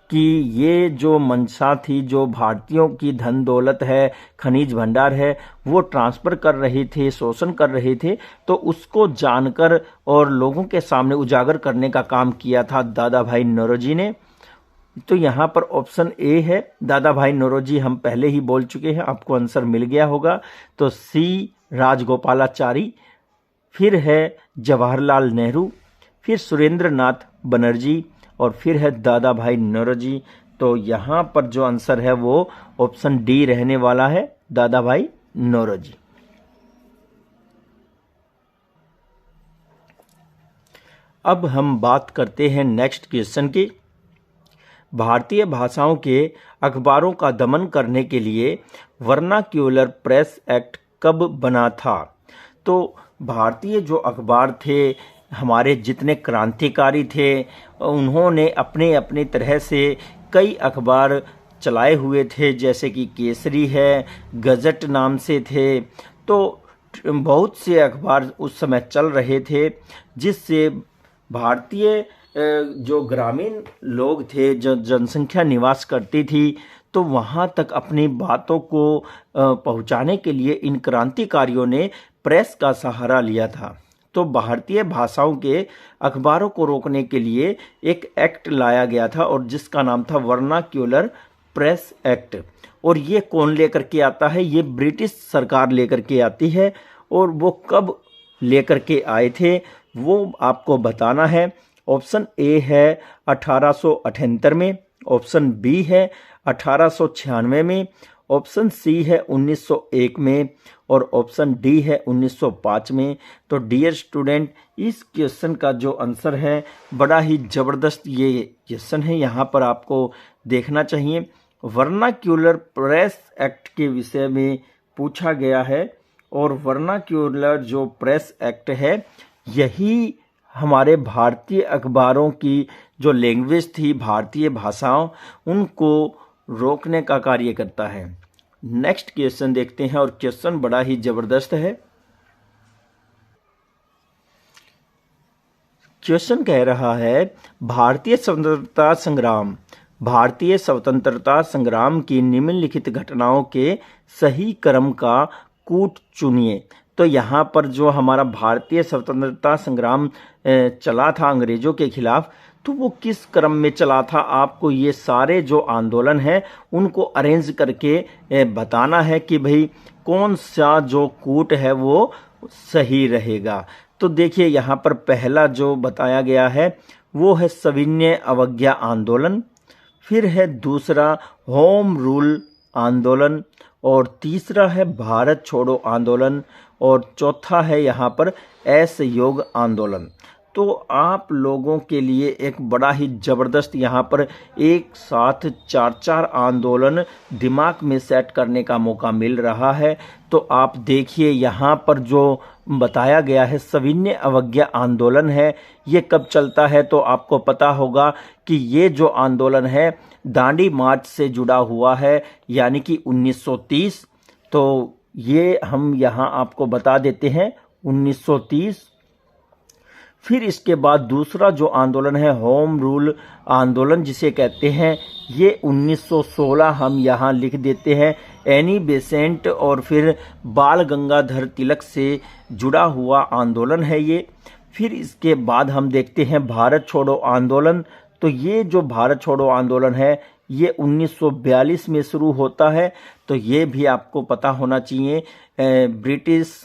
कि ये जो मंशा थी, जो भारतीयों की धन दौलत है, खनिज भंडार है, वो ट्रांसफ़र कर रहे थे, शोषण कर रहे थे, तो उसको जानकर और लोगों के सामने उजागर करने का काम किया था दादा भाई नौरोजी ने। तो यहाँ पर ऑप्शन ए है, दादा भाई नौरोजी हम पहले ही बोल चुके हैं, आपको आंसर मिल गया होगा। तो सी राजगोपालाचारी, फिर है जवाहरलाल नेहरू, फिर सुरेंद्र नाथ बनर्जी और फिर है दादा भाई नौरोजी। तो यहाँ पर जो आंसर है वो ऑप्शन डी रहने वाला है, दादा भाई नौरोजी। अब हम बात करते हैं नेक्स्ट क्वेश्चन की। भारतीय भाषाओं के अखबारों का दमन करने के लिए वर्नाक्यूलर प्रेस एक्ट कब बना था। तो भारतीय जो अखबार थे, हमारे जितने क्रांतिकारी थे, उन्होंने अपने अपने तरह से कई अखबार चलाए हुए थे, जैसे कि केसरी है, गजट नाम से थे। तो बहुत से अखबार उस समय चल रहे थे जिससे भारतीय जो ग्रामीण लोग थे, जो जनसंख्या निवास करती थी, तो वहाँ तक अपनी बातों को पहुँचाने के लिए इन क्रांतिकारियों ने प्रेस का सहारा लिया था। तो भारतीय भाषाओं के अखबारों को रोकने के लिए एक एक्ट लाया गया था और जिसका नाम था वर्नाक्यूलर प्रेस एक्ट। और ये कौन लेकर के आता है, ये ब्रिटिश सरकार लेकर के आती है। और वो कब लेकर के आए थे वो आपको बताना है। ऑप्शन ए है 1878 में, ऑप्शन बी है 1896 में, ऑप्शन सी है 1901 में और ऑप्शन डी है 1905 में। तो डियर स्टूडेंट, इस क्वेश्चन का जो आंसर है बड़ा ही ज़बरदस्त ये क्वेश्चन है, यहाँ पर आपको देखना चाहिए। वर्नाक्यूलर प्रेस एक्ट के विषय में पूछा गया है और वर्नाक्यूलर जो प्रेस एक्ट है यही हमारे भारतीय अखबारों की जो लैंग्वेज थी, भारतीय भाषाओं, उनको रोकने का कार्य करता है। नेक्स्ट क्वेश्चन देखते हैं और क्वेश्चन बड़ा ही जबरदस्त है। क्वेश्चन कह रहा है भारतीय स्वतंत्रता संग्राम की निम्नलिखित घटनाओं के सही क्रम का कूट चुनिए। तो यहाँ पर जो हमारा भारतीय स्वतंत्रता संग्राम चला था अंग्रेजों के खिलाफ, तो वो किस क्रम में चला था, आपको ये सारे जो आंदोलन हैं उनको अरेंज करके बताना है कि भाई कौन सा जो कूट है वो सही रहेगा। तो देखिए यहाँ पर पहला जो बताया गया है वो है सविनय अवज्ञा आंदोलन, फिर है दूसरा होम रूल आंदोलन और तीसरा है भारत छोड़ो आंदोलन और चौथा है यहाँ पर असहयोग आंदोलन। तो आप लोगों के लिए एक बड़ा ही ज़बरदस्त यहाँ पर एक साथ चार चार आंदोलन दिमाग में सेट करने का मौका मिल रहा है। तो आप देखिए यहाँ पर जो बताया गया है सविनय अवज्ञा आंदोलन है, ये कब चलता है तो आपको पता होगा कि ये जो आंदोलन है दांडी मार्च से जुड़ा हुआ है, यानी कि 1930। तो ये हम यहाँ आपको बता देते हैं 1930। फिर इसके बाद दूसरा जो आंदोलन है होम रूल आंदोलन जिसे कहते हैं, ये 1916 हम यहाँ लिख देते हैं। एनी बेसेंट और फिर बाल गंगाधर तिलक से जुड़ा हुआ आंदोलन है ये। फिर इसके बाद हम देखते हैं भारत छोड़ो आंदोलन। तो ये जो भारत छोड़ो आंदोलन है ये 1942 में शुरू होता है। तो ये भी आपको पता होना चाहिए। ब्रिटिश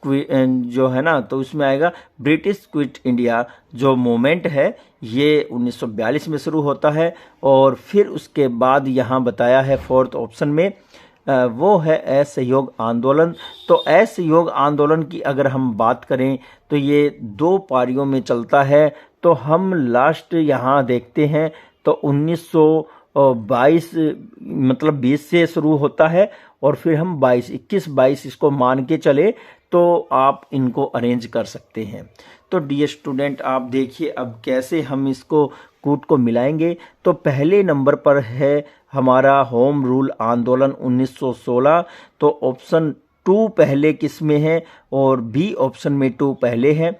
जो है ना, तो उसमें आएगा ब्रिटिश क्विट इंडिया जो मूवमेंट है ये 1942 में शुरू होता है। और फिर उसके बाद यहाँ बताया है फोर्थ ऑप्शन में वो है असहयोग आंदोलन। तो असहयोग आंदोलन की अगर हम बात करें तो ये 2 पारियों में चलता है। तो हम लास्ट यहाँ देखते हैं तो 1922 मतलब 20 से शुरू होता है और फिर हम 21-22 इसको मान के चले तो आप इनको अरेंज कर सकते हैं। तो डियर स्टूडेंट आप देखिए अब कैसे हम इसको कूट को मिलाएंगे। तो पहले नंबर पर है हमारा होम रूल आंदोलन 1916। तो ऑप्शन 2 पहले किस में है और बी ऑप्शन में 2 पहले है।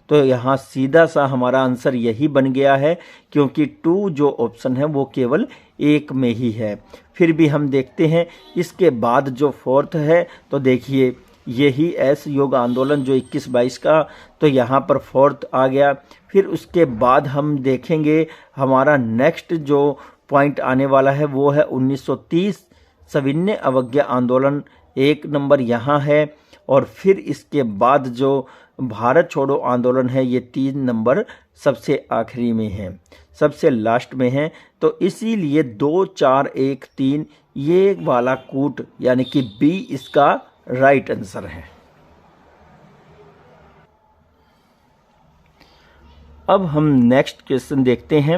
तो यहाँ सीधा सा हमारा आंसर यही बन गया है क्योंकि 2 जो ऑप्शन है वो केवल 1 में ही है। फिर भी हम देखते हैं इसके बाद जो फोर्थ है तो देखिए यही असहयोग आंदोलन जो 21-22 का, तो यहाँ पर फोर्थ आ गया। फिर उसके बाद हम देखेंगे हमारा नेक्स्ट जो पॉइंट आने वाला है वो है 1930 सविनय अवज्ञा आंदोलन, 1 नंबर यहाँ है। और फिर इसके बाद जो भारत छोड़ो आंदोलन है ये 3 नंबर सबसे आखिरी में है, सबसे लास्ट में है। तो इसीलिए 2, 4, 1, 3 ये वाला कूट यानी कि बी इसका राइट आंसर है। अब हम नेक्स्ट क्वेश्चन देखते हैं।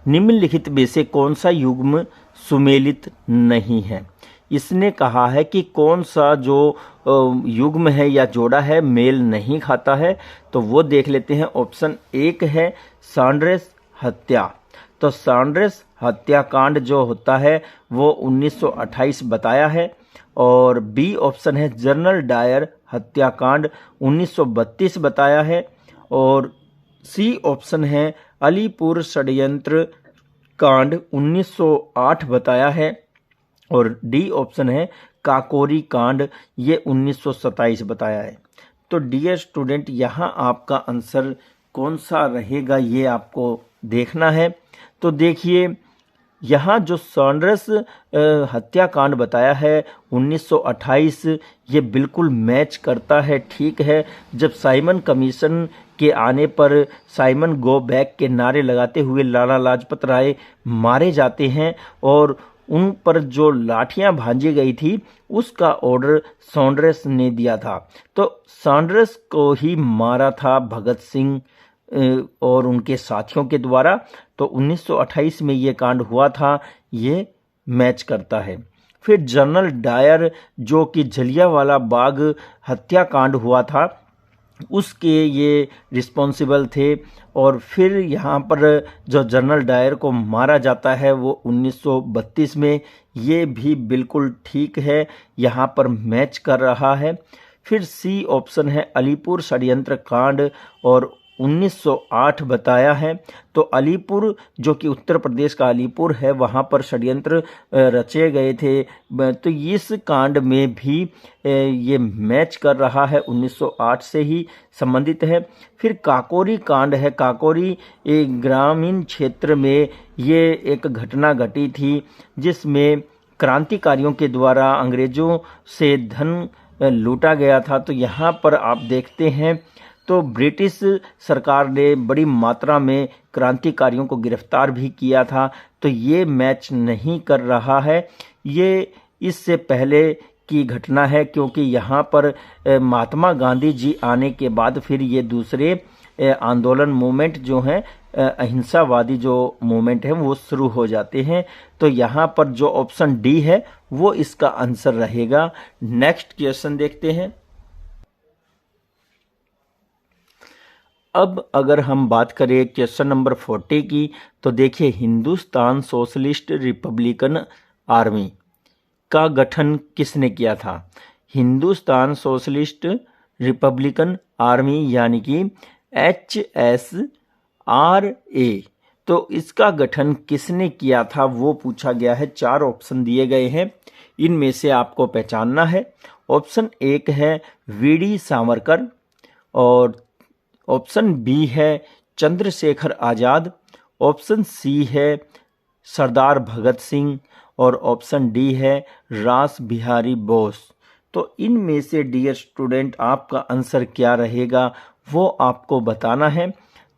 निम्नलिखित में से कौन सा युग्म सुमेलित नहीं है? इसने कहा है कि कौन सा जो युग्म है या जोड़ा है मेल नहीं खाता है। तो वो देख लेते हैं। ऑप्शन 1 है सॉन्ड्रेस हत्या। तो सॉन्ड्रेस हत्याकांड जो होता है वो 1928 बताया है। और बी ऑप्शन है जनरल डायर हत्याकांड 1932 बताया है। और सी ऑप्शन है अलीपुर षड्यंत्र कांड 1908 बताया है। और डी ऑप्शन है काकोरी कांड, ये 1927 बताया है। तो डियर स्टूडेंट यहाँ आपका आंसर कौन सा रहेगा ये आपको देखना है। तो देखिए यहाँ जो सॉन्ड्रेस हत्याकांड बताया है 1928 ये बिल्कुल मैच करता है, ठीक है। जब साइमन कमीशन के आने पर साइमन गो बैक के नारे लगाते हुए लाला लाजपत राय मारे जाते हैं और उन पर जो लाठियां भांजी गई थी उसका ऑर्डर सॉन्ड्रेस ने दिया था। तो सॉन्ड्रेस को ही मारा था भगत सिंह और उनके साथियों के द्वारा। तो 1928 में ये कांड हुआ था, ये मैच करता है। फिर जनरल डायर जो कि जलियांवाला बाग हत्याकांड हुआ था उसके ये रिस्पॉन्सिबल थे। और फिर यहाँ पर जो जनरल डायर को मारा जाता है वो 1932 में, ये भी बिल्कुल ठीक है, यहाँ पर मैच कर रहा है। फिर सी ऑप्शन है अलीपुर षड्यंत्र कांड और 1908 बताया है। तो अलीपुर जो कि उत्तर प्रदेश का अलीपुर है वहाँ पर षड्यंत्र रचे गए थे। तो इस कांड में भी ये मैच कर रहा है, 1908 से ही संबंधित है। फिर काकोरी कांड है, काकोरी एक ग्रामीण क्षेत्र में ये एक घटना घटी थी जिसमें क्रांतिकारियों के द्वारा अंग्रेजों से धन लूटा गया था। तो यहाँ पर आप देखते हैं तो ब्रिटिश सरकार ने बड़ी मात्रा में क्रांतिकारियों को गिरफ्तार भी किया था। तो ये मैच नहीं कर रहा है, ये इससे पहले की घटना है, क्योंकि यहाँ पर महात्मा गांधी जी आने के बाद फिर ये दूसरे आंदोलन मूवमेंट जो हैं, अहिंसावादी जो मूवमेंट है वो शुरू हो जाते हैं। तो यहाँ पर जो ऑप्शन डी है वो इसका आंसर रहेगा। नेक्स्ट क्वेश्चन देखते हैं। अब अगर हम बात करें क्वेश्चन नंबर 40 की, तो देखिए हिंदुस्तान सोशलिस्ट रिपब्लिकन आर्मी का गठन किसने किया था? हिंदुस्तान सोशलिस्ट रिपब्लिकन आर्मी यानी कि HSRA, तो इसका गठन किसने किया था वो पूछा गया है। 4 ऑप्शन दिए गए हैं, इनमें से आपको पहचानना है। ऑप्शन 1 है वीडी सावरकर, और ऑप्शन बी है चंद्रशेखर आजाद, ऑप्शन सी है सरदार भगत सिंह, और ऑप्शन डी है रास बिहारी बोस। तो इनमें से डियर स्टूडेंट आपका आंसर क्या रहेगा वो आपको बताना है।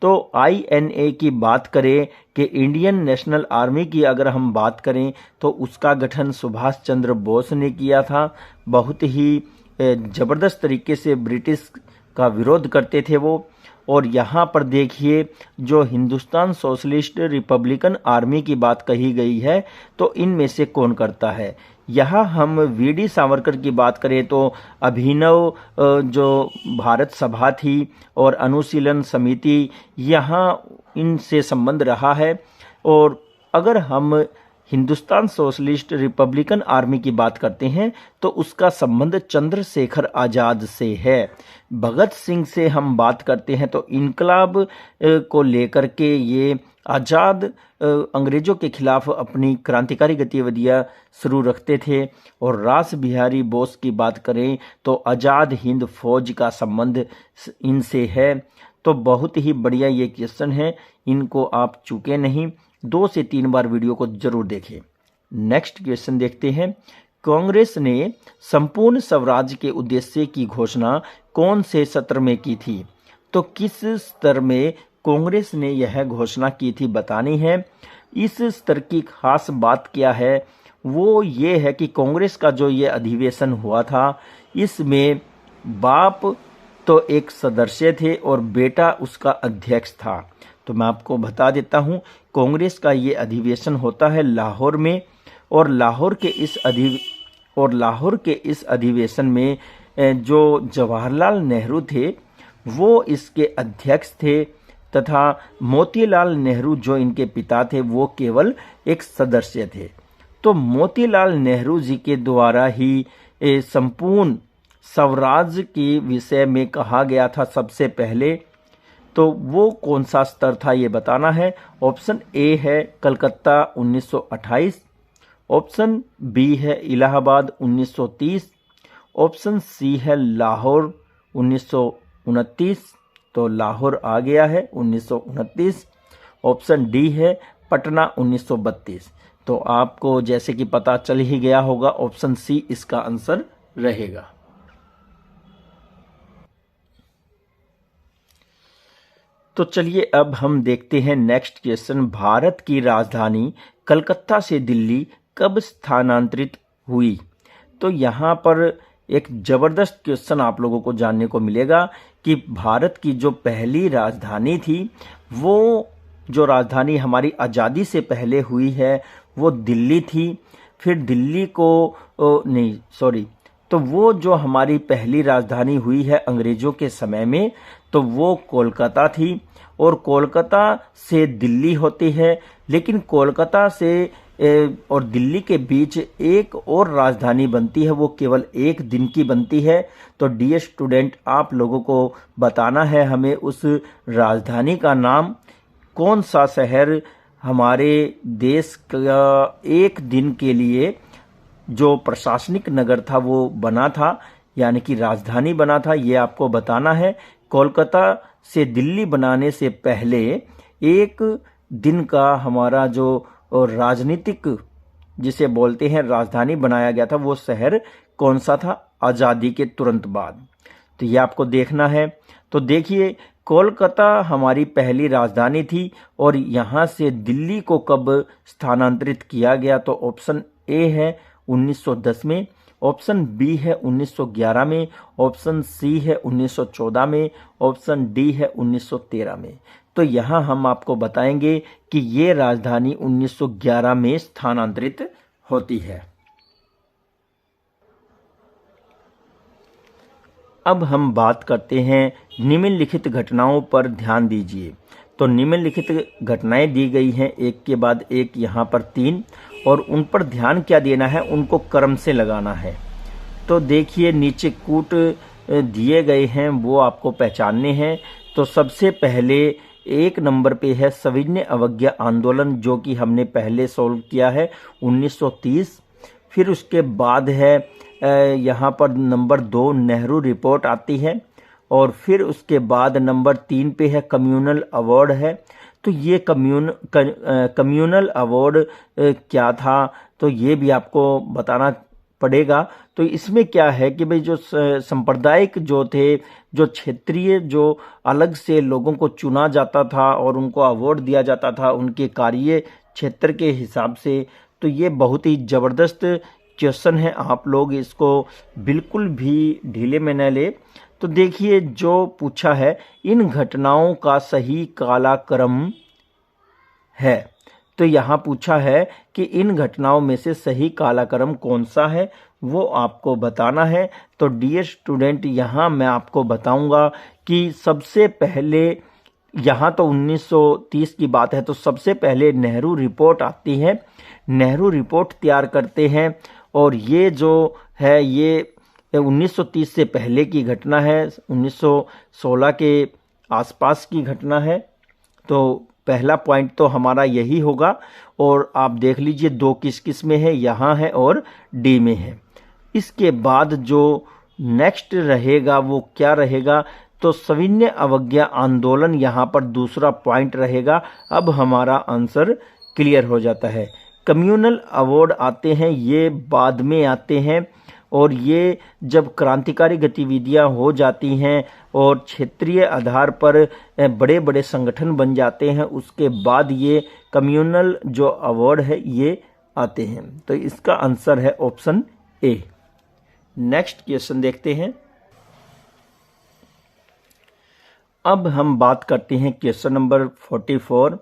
तो INA की बात करें कि इंडियन नेशनल आर्मी की अगर हम बात करें तो उसका गठन सुभाष चंद्र बोस ने किया था। बहुत ही ज़बरदस्त तरीके से ब्रिटिश का विरोध करते थे वो। और यहाँ पर देखिए जो हिंदुस्तान सोशलिस्ट रिपब्लिकन आर्मी की बात कही गई है तो इनमें से कौन करता है? यहाँ हम वीडी सावरकर की बात करें तो अभिनव जो भारत सभा थी और अनुशीलन समिति, यहाँ इनसे संबंध रहा है। और अगर हम हिंदुस्तान सोशलिस्ट रिपब्लिकन आर्मी की बात करते हैं तो उसका संबंध चंद्रशेखर आजाद से है। भगत सिंह से हम बात करते हैं तो इनकलाब को लेकर के ये आज़ाद अंग्रेज़ों के खिलाफ अपनी क्रांतिकारी गतिविधियां शुरू रखते थे। और रास बिहारी बोस की बात करें तो आज़ाद हिंद फौज का संबंध इनसे है। तो बहुत ही बढ़िया ये क्वेश्चन है, इनको आप चूके नहीं, 2 से 3 बार वीडियो को जरूर देखें। नेक्स्ट क्वेश्चन देखते हैं। कांग्रेस ने संपूर्ण स्वराज के उद्देश्य की घोषणा कौन से सत्र में की थी? तो किस स्तर में कांग्रेस ने यह घोषणा की थी बतानी है। इस स्तर की खास बात क्या है वो ये है कि कांग्रेस का जो ये अधिवेशन हुआ था इसमें बाप तो एक सदस्य थे और बेटा उसका अध्यक्ष था। तो मैं आपको बता देता हूँ, कांग्रेस का ये अधिवेशन होता है लाहौर में, और लाहौर के इस अधिवेशन में जो जवाहरलाल नेहरू थे वो इसके अध्यक्ष थे, तथा मोतीलाल नेहरू जो इनके पिता थे वो केवल एक सदस्य थे। तो मोतीलाल नेहरू जी के द्वारा ही संपूर्ण स्वराज के विषय में कहा गया था सबसे पहले। तो वो कौन सा स्तर था ये बताना है। ऑप्शन ए है कलकत्ता 1928, ऑप्शन बी है इलाहाबाद 1930, ऑप्शन सी है लाहौर 1929, तो लाहौर आ गया है 1929, ऑप्शन डी है पटना 1932। तो आपको जैसे कि पता चल ही गया होगा, ऑप्शन सी इसका आंसर रहेगा। तो चलिए अब हम देखते हैं नेक्स्ट क्वेश्चन। भारत की राजधानी कलकत्ता से दिल्ली कब स्थानांतरित हुई? तो यहाँ पर एक ज़बरदस्त क्वेश्चन आप लोगों को जानने को मिलेगा कि भारत की जो पहली राजधानी थी वो जो राजधानी हमारी आज़ादी से पहले हुई है वो दिल्ली थी। फिर दिल्ली को तो वो जो हमारी पहली राजधानी हुई है अंग्रेज़ों के समय में तो वो कोलकाता थी, और कोलकाता से दिल्ली होती है। लेकिन कोलकाता से और दिल्ली के बीच एक और राजधानी बनती है, वो केवल 1 दिन की बनती है। तो डियर स्टूडेंट आप लोगों को बताना है हमें उस राजधानी का नाम। कौन सा शहर हमारे देश का 1 दिन के लिए जो प्रशासनिक नगर था वो बना था, यानी कि राजधानी बना था, ये आपको बताना है। कोलकाता से दिल्ली बनाने से पहले 1 दिन का हमारा जो राजनीतिक जिसे बोलते हैं राजधानी बनाया गया था वो शहर कौन सा था आज़ादी के तुरंत बाद, तो ये आपको देखना है। तो देखिए कोलकाता हमारी पहली राजधानी थी, और यहाँ से दिल्ली को कब स्थानांतरित किया गया तो ऑप्शन ए है 1910 में, ऑप्शन बी है 1911 में, ऑप्शन सी है 1914 में, ऑप्शन डी है 1913 में। तो यहाँ हम आपको बताएंगे कि ये राजधानी 1911 में स्थानांतरित होती है। अब हम बात करते हैं निम्नलिखित घटनाओं पर ध्यान दीजिए। तो निम्नलिखित घटनाएं दी गई हैं एक के बाद एक, यहाँ पर 3, और उन पर ध्यान क्या देना है, उनको क्रम से लगाना है। तो देखिए नीचे कूट दिए गए हैं, वो आपको पहचानने हैं। तो सबसे पहले 1 नंबर पे है सविनय अवज्ञा आंदोलन, जो कि हमने पहले सॉल्व किया है 1930। फिर उसके बाद है यहाँ पर नंबर 2 नेहरू रिपोर्ट आती है, और फिर उसके बाद नंबर 3 पे है कम्युनल अवार्ड है। तो ये कम्युनल अवार्ड क्या था, तो ये भी आपको बताना पड़ेगा। तो इसमें क्या है कि भाई जो सांप्रदायिक जो थे, जो क्षेत्रीय, जो अलग से लोगों को चुना जाता था और उनको अवार्ड दिया जाता था उनके कार्य क्षेत्र के हिसाब से। तो ये बहुत ही ज़बरदस्त क्वेश्चन है, आप लोग इसको बिल्कुल भी ढीले में न ले। तो देखिए जो पूछा है, इन घटनाओं का सही कालक्रम है। तो यहाँ पूछा है कि इन घटनाओं में से सही कालक्रम कौन सा है, वो आपको बताना है। तो डियर स्टूडेंट, यहाँ मैं आपको बताऊंगा कि सबसे पहले, यहाँ तो 1930 की बात है, तो सबसे पहले नेहरू रिपोर्ट आती है। नेहरू रिपोर्ट तैयार करते हैं, और ये जो है ये 1930 से पहले की घटना है, 1916 के आसपास की घटना है। तो पहला पॉइंट तो हमारा यही होगा। और आप देख लीजिए 2 किस किस में है, यहाँ है और डी में है। इसके बाद जो नेक्स्ट रहेगा वो क्या रहेगा, तो सविनय अवज्ञा आंदोलन यहाँ पर दूसरा पॉइंट रहेगा। अब हमारा आंसर क्लियर हो जाता है। कम्युनल अवार्ड आते हैं, ये बाद में आते हैं, और ये जब क्रांतिकारी गतिविधियां हो जाती हैं और क्षेत्रीय आधार पर बड़े बड़े संगठन बन जाते हैं, उसके बाद ये कम्युनल जो अवार्ड है ये आते हैं। तो इसका आंसर है ऑप्शन ए। नेक्स्ट क्वेश्चन देखते हैं। अब हम बात करते हैं क्वेश्चन नंबर 44।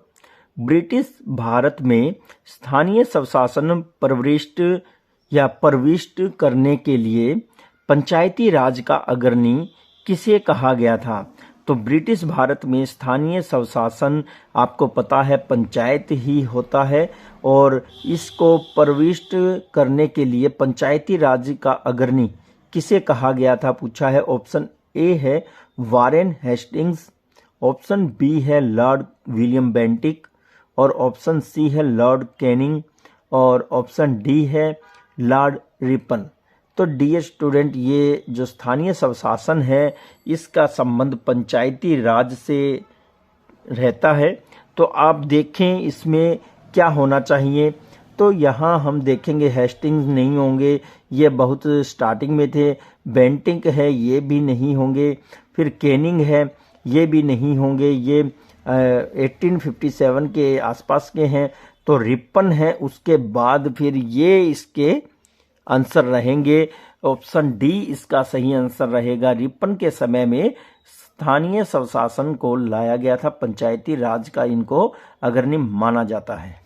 ब्रिटिश भारत में स्थानीय स्वशासन प्रविष्ट करने के लिए पंचायती राज का अग्रणी किसे कहा गया था। तो ब्रिटिश भारत में स्थानीय स्वशासन आपको पता है पंचायत ही होता है, और इसको प्रविष्ट करने के लिए पंचायती राज का अग्रणी किसे कहा गया था पूछा है। ऑप्शन ए है वारेन हेस्टिंग्स, ऑप्शन बी है लॉर्ड विलियम बेंटिक, और ऑप्शन सी है लॉर्ड कैनिंग, और ऑप्शन डी है लॉर्ड रिपन। तो डियर स्टूडेंट, ये जो स्थानीय स्वशासन है इसका संबंध पंचायती राज से रहता है। तो आप देखें इसमें क्या होना चाहिए। तो यहाँ हम देखेंगे हेस्टिंग्स नहीं होंगे, ये बहुत स्टार्टिंग में थे। बेंटिक है, ये भी नहीं होंगे। फिर कैनिंग है, ये भी नहीं होंगे, ये 1857 के आसपास के हैं। तो रिपन है, उसके बाद फिर ये इसके आंसर रहेंगे। ऑप्शन डी इसका सही आंसर रहेगा। रिपन के समय में स्थानीय स्वशासन को लाया गया था, पंचायती राज का इनको अग्रणी माना जाता है।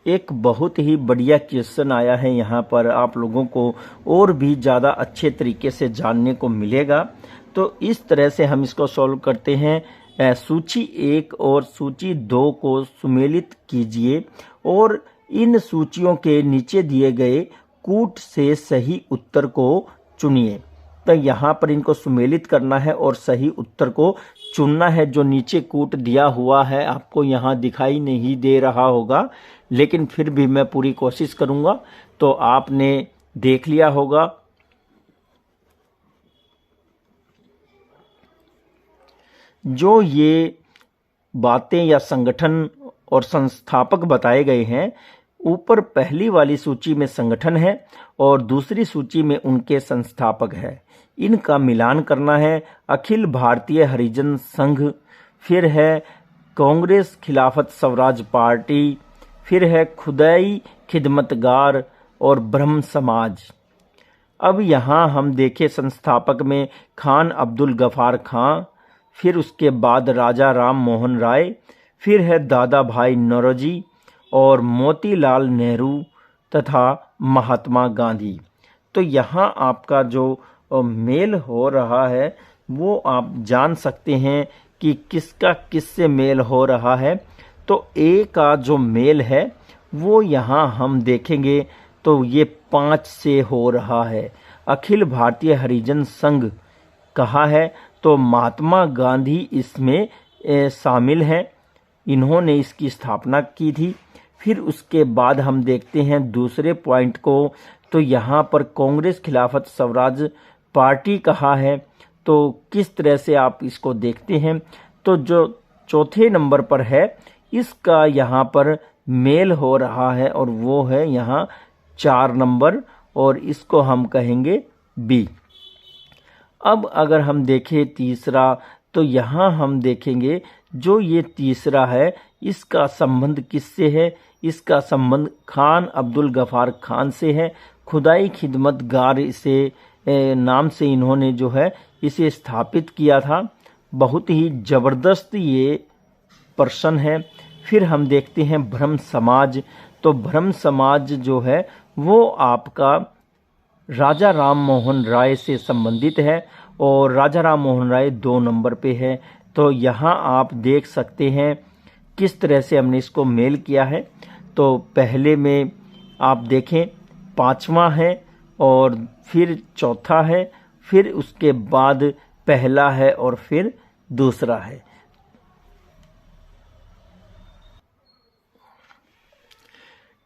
एक बहुत ही बढ़िया क्वेश्चन आया है यहाँ पर, आप लोगों को और भी ज़्यादा अच्छे तरीके से जानने को मिलेगा। तो इस तरह से हम इसको सॉल्व करते हैं। सूची 1 और सूची 2 को सुमेलित कीजिए और इन सूचियों के नीचे दिए गए कूट से सही उत्तर को चुनिए। तो यहाँ पर इनको सुमेलित करना है और सही उत्तर को चुनना है। जो नीचे कूट दिया हुआ है आपको यहाँ दिखाई नहीं दे रहा होगा, लेकिन फिर भी मैं पूरी कोशिश करूँगा। तो आपने देख लिया होगा। जो ये बातें या संगठन और संस्थापक बताए गए हैं, ऊपर पहली वाली सूची में संगठन है और दूसरी सूची में उनके संस्थापक है। इनका मिलान करना है। अखिल भारतीय हरिजन संघ, फिर है कांग्रेस खिलाफत स्वराज पार्टी, फिर है खुदाई खिदमतगार और ब्रह्म समाज। अब यहाँ हम देखें संस्थापक में खान अब्दुल गफार खां, फिर उसके बाद राजा राम मोहन राय, फिर है दादा भाई नौरोजी और मोतीलाल नेहरू तथा महात्मा गांधी। तो यहाँ आपका जो मेल हो रहा है वो आप जान सकते हैं कि किसका किससे मेल हो रहा है। तो ए का जो मेल है वो यहाँ हम देखेंगे तो ये 5 से हो रहा है। अखिल भारतीय हरिजन संघ कहा है तो महात्मा गांधी इसमें शामिल हैं, इन्होंने इसकी स्थापना की थी। फिर उसके बाद हम देखते हैं दूसरे पॉइंट को, तो यहाँ पर कांग्रेस खिलाफत स्वराज पार्टी कहा है। तो किस तरह से आप इसको देखते हैं, तो जो चौथे नंबर पर है इसका यहाँ पर मेल हो रहा है और वो है यहाँ 4 नंबर और इसको हम कहेंगे बी। अब अगर हम देखें तीसरा, तो यहाँ हम देखेंगे जो ये तीसरा है इसका संबंध किससे है, इसका संबंध खान अब्दुल गफार खान से है। खुदाई खिदमतगार से नाम से इन्होंने जो है इसे स्थापित किया था। बहुत ही ज़बरदस्त ये पर्सन है। फिर हम देखते हैं ब्रह्म समाज, तो ब्रह्म समाज जो है वो आपका राजा राम मोहन राय से संबंधित है और राजा राम मोहन राय 2 नंबर पे है। तो यहाँ आप देख सकते हैं किस तरह से हमने इसको मेल किया है। तो पहले में आप देखें 5वां है और फिर चौथा है, फिर उसके बाद पहला है और फिर दूसरा है।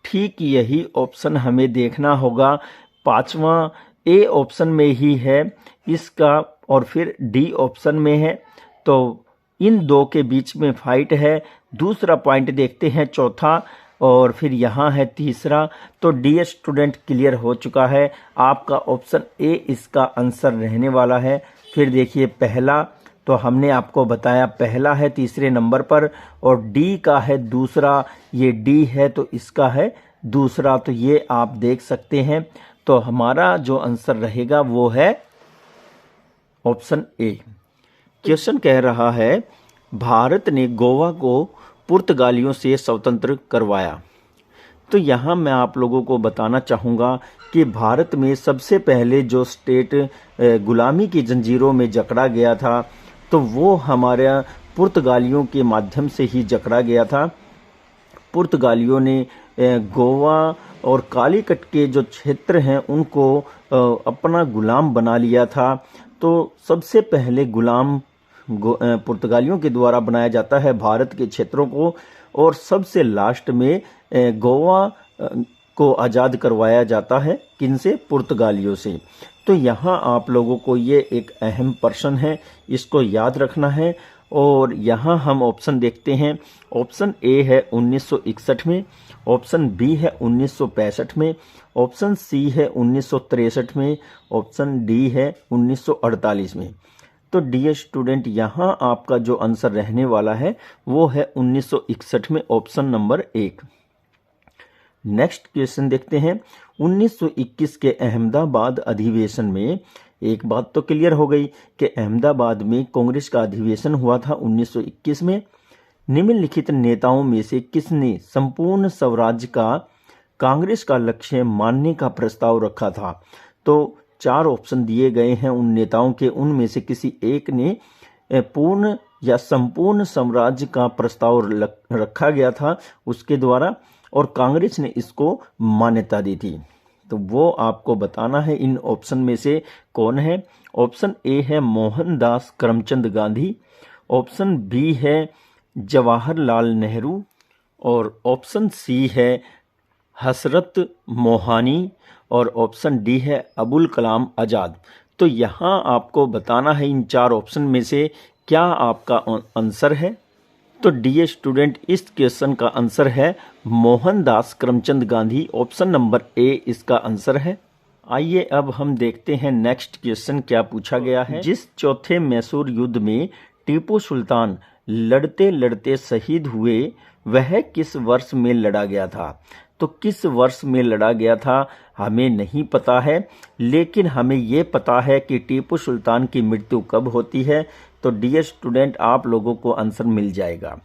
ठीक यही ऑप्शन हमें देखना होगा। 5वां ए ऑप्शन में ही है इसका और फिर डी ऑप्शन में है। तो इन दो के बीच में फाइट है। दूसरा पॉइंट देखते हैं चौथा और फिर यहाँ है तीसरा। तो डी स्टूडेंट क्लियर हो चुका है, आपका ऑप्शन ए इसका आंसर रहने वाला है। फिर देखिए पहला, तो हमने आपको बताया पहला है तीसरे नंबर पर और डी का है दूसरा, ये डी है तो इसका है दूसरा। तो ये आप देख सकते हैं। तो हमारा जो आंसर रहेगा वो है ऑप्शन ए। क्वेश्चन कह रहा है भारत ने गोवा को पुर्तगालियों से स्वतंत्र करवाया। तो यहाँ मैं आप लोगों को बताना चाहूँगा कि भारत में सबसे पहले जो स्टेट गुलामी की जंजीरों में जकड़ा गया था तो वो हमारे पुर्तगालियों के माध्यम से ही जकड़ा गया था। पुर्तगालियों ने गोवा और कालीकट के जो क्षेत्र हैं उनको अपना गुलाम बना लिया था। तो सबसे पहले गुलाम पुर्तगालियों के द्वारा बनाया जाता है भारत के क्षेत्रों को और सबसे लास्ट में गोवा को आज़ाद करवाया जाता है किनसे, पुर्तगालियों से। तो यहाँ आप लोगों को ये एक अहम पर्सन है, इसको याद रखना है। और यहाँ हम ऑप्शन देखते हैं, ऑप्शन ए है 1961 में, ऑप्शन बी है 1965 में, ऑप्शन सी है 1963 में, ऑप्शन डी है 1948 में। तो डी स्टूडेंट यहाँ आपका जो आंसर रहने वाला है वो है 1961 में, ऑप्शन नंबर 1। नेक्स्ट क्वेश्चन देखते हैं। 1921 के अहमदाबाद अधिवेशन में एक बात तो क्लियर हो गई कि अहमदाबाद में कांग्रेस का अधिवेशन हुआ था 1921 में। निम्नलिखित नेताओं में से किसने संपूर्ण स्वराज्य का कांग्रेस का लक्ष्य मानने का प्रस्ताव रखा था? तो 4 ऑप्शन दिए गए हैं उन नेताओं के, उनमें से किसी एक ने पूर्ण या संपूर्ण स्वराज्य का प्रस्ताव रखा गया था उसके द्वारा और कांग्रेस ने इसको मान्यता दी थी। तो वो आपको बताना है इन ऑप्शन में से कौन है। ऑप्शन ए है मोहनदास करमचंद गांधी, ऑप्शन बी है जवाहरलाल नेहरू और ऑप्शन सी है हसरत मोहानी और ऑप्शन डी है अबुल कलाम आज़ाद। तो यहाँ आपको बताना है इन 4 ऑप्शन में से क्या आपका आंसर है। तो डी स्टूडेंट इस क्वेश्चन का आंसर है Mohandas Karamchand Gandhi, option number A इसका आंसर है। आइए अब हम देखते हैं नेक्स्ट क्वेश्चन क्या पूछा गया है। जिस चौथे मैसूर युद्ध में टीपू सुल्तान लड़ते लड़ते शहीद हुए वह किस वर्ष में लड़ा गया था? तो किस वर्ष में लड़ा गया था हमें नहीं पता है, लेकिन हमें ये पता है कि टीपू सुल्तान की मृत्यु कब होती है। तो डियर स्टूडेंट, आप लोगों को आंसर मिल जाएगा।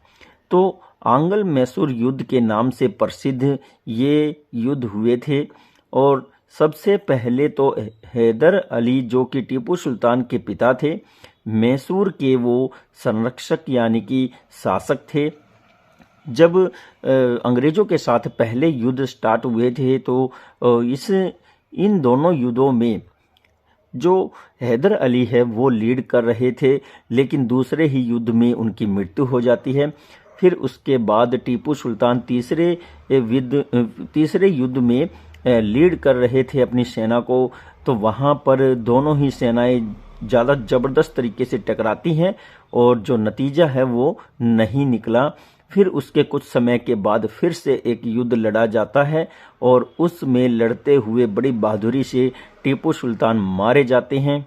तो आंग्ल मैसूर युद्ध के नाम से प्रसिद्ध ये युद्ध हुए थे, और सबसे पहले तो हैदर अली जो कि टीपू सुल्तान के पिता थे, मैसूर के वो संरक्षक यानी कि शासक थे। जब अंग्रेजों के साथ पहले युद्ध स्टार्ट हुए थे तो इन दोनों युद्धों में जो हैदर अली है वो लीड कर रहे थे, लेकिन दूसरे ही युद्ध में उनकी मृत्यु हो जाती है। फिर उसके बाद टीपू सुल्तान तीसरे युद्ध में लीड कर रहे थे अपनी सेना को, तो वहाँ पर दोनों ही सेनाएं ज़्यादा ज़बरदस्त तरीके से टकराती हैं और जो नतीजा है वो नहीं निकला। फिर उसके कुछ समय के बाद फिर से एक युद्ध लड़ा जाता है और उसमें लड़ते हुए बड़ी बहादुरी से टीपू सुल्तान मारे जाते हैं।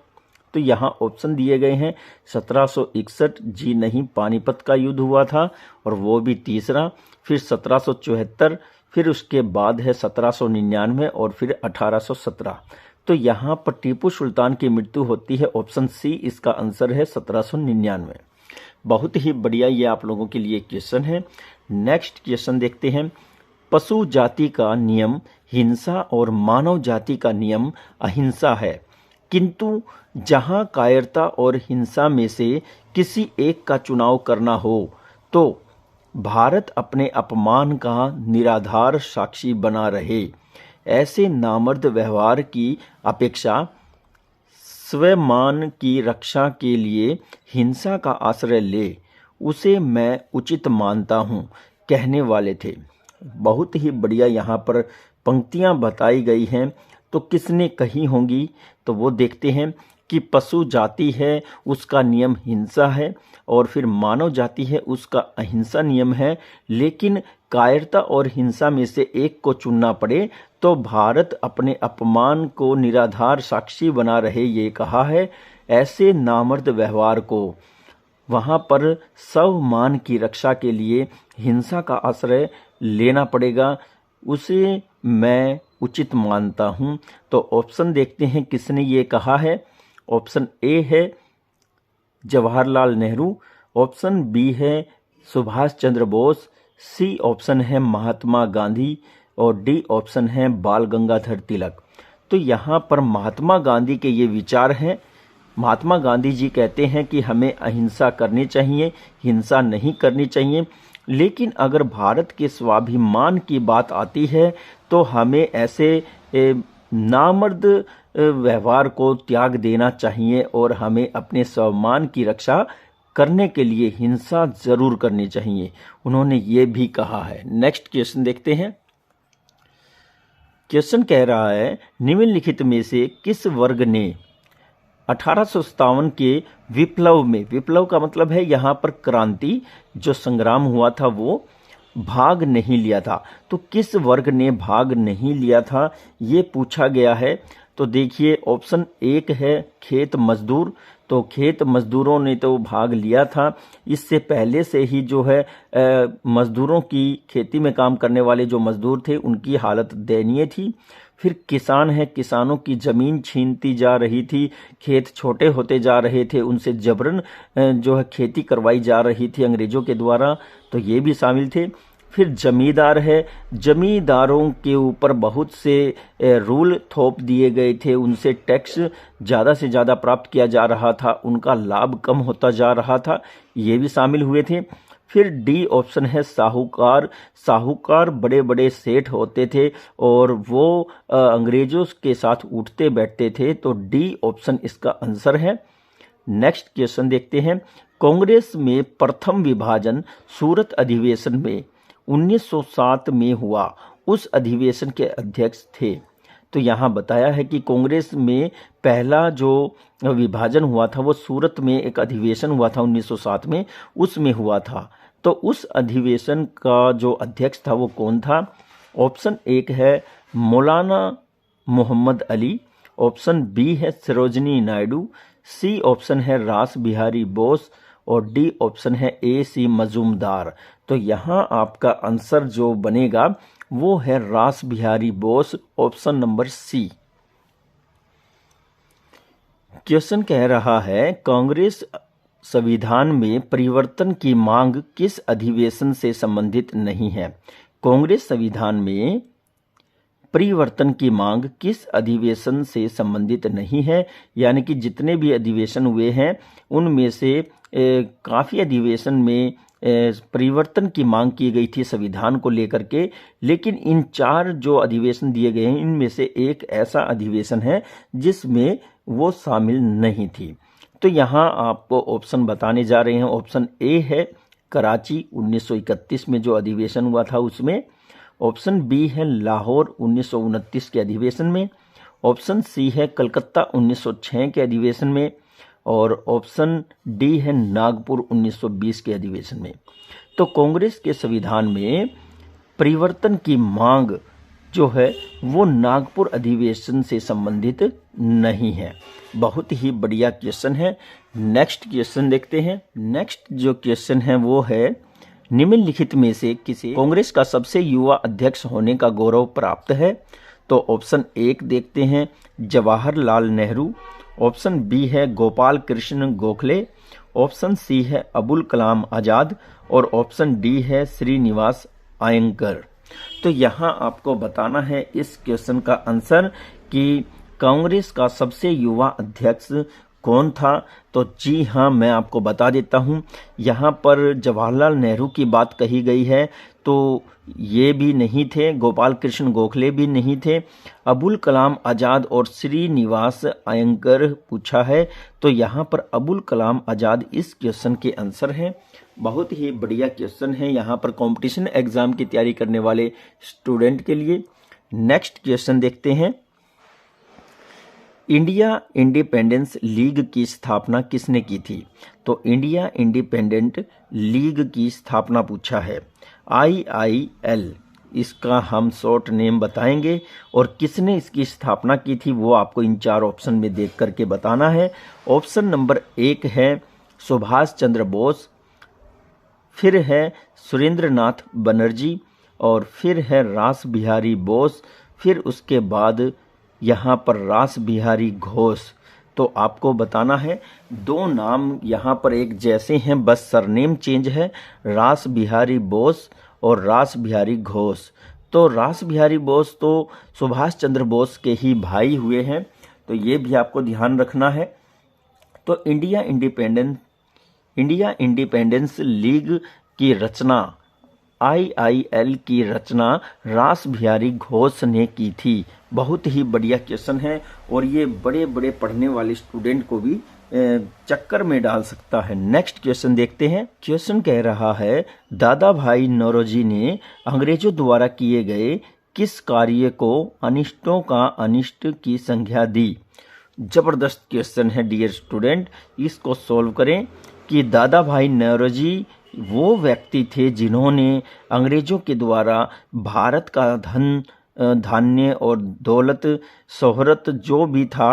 तो यहाँ ऑप्शन दिए गए हैं 1761, जी नहीं, पानीपत का युद्ध हुआ था और वो भी तीसरा, फिर 1774, फिर उसके बाद है 1799 और फिर 1817। तो यहाँ पर टीपू सुल्तान की मृत्यु होती है, ऑप्शन सी इसका आंसर है 1799। बहुत ही बढ़िया, ये आप लोगों के लिए क्वेश्चन है। नेक्स्ट क्वेश्चन देखते हैं। पशु जाति का नियम हिंसा और मानव जाति का नियम अहिंसा है, किंतु जहां कायरता और हिंसा में से किसी एक का चुनाव करना हो तो भारत अपने अपमान का निराधार साक्षी बना रहे। ऐसे नामर्द व्यवहार की अपेक्षा स्वमान की रक्षा के लिए हिंसा का आश्रय ले, उसे मैं उचित मानता हूँ, कहने वाले थे। बहुत ही बढ़िया यहाँ पर पंक्तियाँ बताई गई हैं। तो किसने कही होंगी? तो वो देखते हैं कि पशु जाति है उसका नियम हिंसा है, और फिर मानव जाति है उसका अहिंसा नियम है, लेकिन कायरता और हिंसा में से एक को चुनना पड़े तो भारत अपने अपमान को निराधार साक्षी बना रहे, ये कहा है। ऐसे नामर्द व्यवहार को वहाँ पर स्वमान की रक्षा के लिए हिंसा का आश्रय लेना पड़ेगा, उसे मैं उचित मानता हूँ। तो ऑप्शन देखते हैं किसने ये कहा है। ऑप्शन ए है जवाहरलाल नेहरू, ऑप्शन बी है सुभाष चंद्र बोस, सी ऑप्शन है महात्मा गांधी और डी ऑप्शन है बाल गंगाधर तिलक। तो यहाँ पर महात्मा गांधी के ये विचार हैं। महात्मा गांधी जी कहते हैं कि हमें अहिंसा करनी चाहिए, हिंसा नहीं करनी चाहिए, लेकिन अगर भारत के स्वाभिमान की बात आती है तो हमें ऐसे नामर्द व्यवहार को त्याग देना चाहिए और हमें अपने स्वाभिमान की रक्षा करने के लिए हिंसा जरूर करनी चाहिए, उन्होंने ये भी कहा है। नेक्स्ट क्वेश्चन देखते हैं। क्वेश्चन कह रहा है निम्नलिखित में से किस वर्ग ने 1857 के विप्लव में, विप्लव का मतलब है यहाँ पर क्रांति जो संग्राम हुआ था, वो भाग नहीं लिया था। तो किस वर्ग ने भाग नहीं लिया था ये पूछा गया है। तो देखिए ऑप्शन एक है खेत मजदूर, तो खेत मजदूरों ने तो भाग लिया था। इससे पहले से ही जो है मजदूरों की, खेती में काम करने वाले जो मजदूर थे उनकी हालत दयनीय थी। फिर किसान है, किसानों की ज़मीन छीनती जा रही थी, खेत छोटे होते जा रहे थे, उनसे जबरन जो है खेती करवाई जा रही थी अंग्रेज़ों के द्वारा, तो ये भी शामिल थे। फिर जमींदार है, जमींदारों के ऊपर बहुत से रूल थोप दिए गए थे, उनसे टैक्स ज़्यादा से ज़्यादा प्राप्त किया जा रहा था, उनका लाभ कम होता जा रहा था, ये भी शामिल हुए थे। फिर डी ऑप्शन है साहूकार, साहूकार बड़े बड़े सेठ होते थे और वो अंग्रेजों के साथ उठते बैठते थे, तो डी ऑप्शन इसका आंसर है। नेक्स्ट क्वेश्चन देखते हैं। कांग्रेस में प्रथम विभाजन सूरत अधिवेशन में 1907 में हुआ, उस अधिवेशन के अध्यक्ष थे। तो यहाँ बताया है कि कांग्रेस में पहला जो विभाजन हुआ था वो सूरत में एक अधिवेशन हुआ था 1907 में, उसमें हुआ था। तो उस अधिवेशन का जो अध्यक्ष था वो कौन था? ऑप्शन एक है मौलाना मोहम्मद अली, ऑप्शन बी है सरोजनी नायडू, सी ऑप्शन है रास बिहारी बोस और डी ऑप्शन है ए सी मजूमदार। तो यहाँ आपका आंसर जो बनेगा वो है Ras Bihari Bose, option number C. Question कह रहा है कांग्रेस संविधान में परिवर्तन की मांग किस अधिवेशन से संबंधित नहीं है। कांग्रेस संविधान में परिवर्तन की मांग किस अधिवेशन से संबंधित नहीं है, यानी कि जितने भी अधिवेशन हुए हैं उनमें से काफ़ी अधिवेशन में परिवर्तन की मांग की गई थी संविधान को लेकर के, लेकिन इन 4 जो अधिवेशन दिए गए हैं इनमें से एक ऐसा अधिवेशन है जिसमें वो शामिल नहीं थी। तो यहाँ आपको ऑप्शन बताने जा रहे हैं। ऑप्शन ए है कराची 1931 में जो अधिवेशन हुआ था उसमें, ऑप्शन बी है लाहौर 1929 के अधिवेशन में, ऑप्शन सी है कलकत्ता 1906 के अधिवेशन में, और ऑप्शन डी है नागपुर 1920 के अधिवेशन में। तो कांग्रेस के संविधान में परिवर्तन की मांग जो है वो नागपुर अधिवेशन से संबंधित नहीं है। बहुत ही बढ़िया क्वेश्चन है। नेक्स्ट क्वेश्चन देखते हैं। नेक्स्ट जो क्वेश्चन है वो है निम्नलिखित में से किसे कांग्रेस का सबसे युवा अध्यक्ष होने का गौरव प्राप्त है। तो ऑप्शन 1 देखते हैं जवाहरलाल नेहरू, ऑप्शन बी है गोपाल कृष्ण गोखले, ऑप्शन सी है अबुल कलाम आजाद, और ऑप्शन डी है श्रीनिवास अयंगर। तो यहाँ आपको बताना है इस क्वेश्चन का आंसर कि कांग्रेस का सबसे युवा अध्यक्ष कौन था। तो जी हाँ, मैं आपको बता देता हूँ। यहाँ पर जवाहरलाल नेहरू की बात कही गई है तो ये भी नहीं थे, गोपाल कृष्ण गोखले भी नहीं थे, अबुल कलाम आजाद और श्रीनिवास अयंगर पूछा है। तो यहाँ पर अबुल कलाम आजाद इस क्वेश्चन के आंसर हैं। बहुत ही बढ़िया क्वेश्चन है यहाँ पर कंपटीशन एग्जाम की तैयारी करने वाले स्टूडेंट के लिए। नेक्स्ट क्वेश्चन देखते हैं। इंडिया इंडिपेंडेंस लीग की स्थापना किसने की थी। तो इंडिया इंडिपेंडेंट लीग की स्थापना पूछा है, IIL इसका हम शॉर्ट नेम बताएंगे, और किसने इसकी स्थापना की थी वो आपको इन 4 ऑप्शन में देख करके बताना है। ऑप्शन नंबर 1 है सुभाष चंद्र बोस, फिर है सुरेंद्रनाथ बनर्जी, और फिर है रास बिहारी बोस, फिर उसके बाद यहाँ पर रास बिहारी घोष। तो आपको बताना है 2 नाम यहाँ पर एक जैसे हैं, बस सरनेम चेंज है, रास बिहारी बोस और रास बिहारी घोष। तो रास बिहारी बोस तो सुभाष चंद्र बोस के ही भाई हुए हैं, तो ये भी आपको ध्यान रखना है। तो इंडिया इंडिपेंडेंस लीग की रचना, IIL की रचना रास बिहारी घोष ने की थी। बहुत ही बढ़िया क्वेश्चन है और ये बड़े बड़े पढ़ने वाले स्टूडेंट को भी चक्कर में डाल सकता है। नेक्स्ट क्वेश्चन देखते हैं। क्वेश्चन कह रहा है दादा भाई नौरोजी ने अंग्रेजों द्वारा किए गए किस कार्य को अनिष्टों का अनिष्ट की संज्ञा दी। जबरदस्त क्वेश्चन है डियर स्टूडेंट, इसको सॉल्व करें कि दादा भाई नौरोजी वो व्यक्ति थे जिन्होंने अंग्रेजों के द्वारा भारत का धन धान्य और दौलत शोहरत जो भी था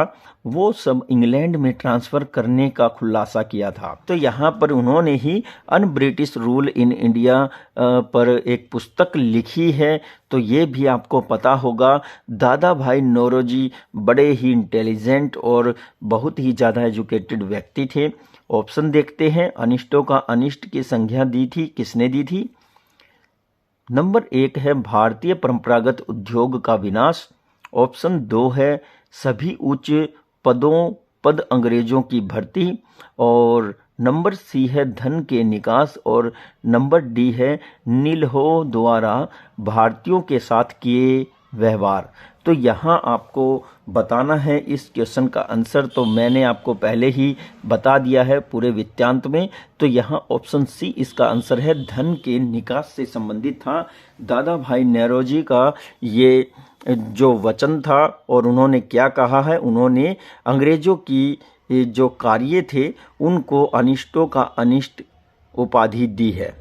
वो सब इंग्लैंड में ट्रांसफ़र करने का खुलासा किया था। तो यहाँ पर उन्होंने ही on British rule in India पर एक पुस्तक लिखी है। तो ये भी आपको पता होगा। दादा भाई नौरोजी बड़े ही इंटेलिजेंट और बहुत ही ज़्यादा एजुकेटेड व्यक्ति थे। ऑप्शन देखते हैं। अनिष्टों का अनिष्ट की संज्ञा दी थी, किसने दी थी। नंबर 1 है भारतीय परंपरागत उद्योग का विनाश, ऑप्शन 2 है सभी उच्च पद अंग्रेजों की भर्ती, और नंबर सी है धन के निकास, और नंबर डी है नीलहो द्वारा भारतीयों के साथ किए व्यवहार। तो यहाँ आपको बताना है इस क्वेश्चन का आंसर। तो मैंने आपको पहले ही बता दिया है पूरे वृत्तांत में। तो यहाँ ऑप्शन सी इसका आंसर है, धन के निकास से संबंधित था। दादा भाई नौरोजी का ये जो वचन था और उन्होंने क्या कहा है, उन्होंने अंग्रेजों की जो कार्य थे उनको अनिष्टों का अनिष्ट उपाधि दी है।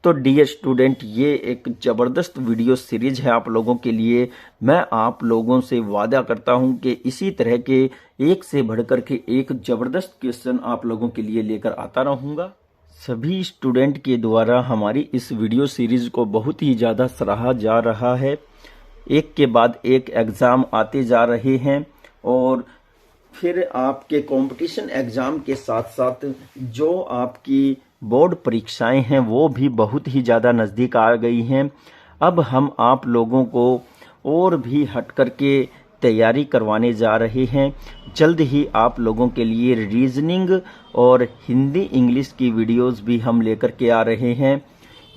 तो डियर स्टूडेंट, ये एक ज़बरदस्त वीडियो सीरीज है आप लोगों के लिए। मैं आप लोगों से वादा करता हूं कि इसी तरह के एक से बढ़कर के एक ज़बरदस्त क्वेश्चन आप लोगों के लिए लेकर आता रहूंगा। सभी स्टूडेंट के द्वारा हमारी इस वीडियो सीरीज को बहुत ही ज़्यादा सराहा जा रहा है। एक के बाद एक एग्ज़ाम आते जा रहे हैं और फिर आपके कंपटीशन एग्ज़ाम के साथ साथ जो आपकी बोर्ड परीक्षाएं हैं वो भी बहुत ही ज़्यादा नज़दीक आ गई हैं। अब हम आप लोगों को और भी हट करके तैयारी करवाने जा रहे हैं। जल्द ही आप लोगों के लिए रीजनिंग और हिंदी इंग्लिश की वीडियोस भी हम लेकर के आ रहे हैं।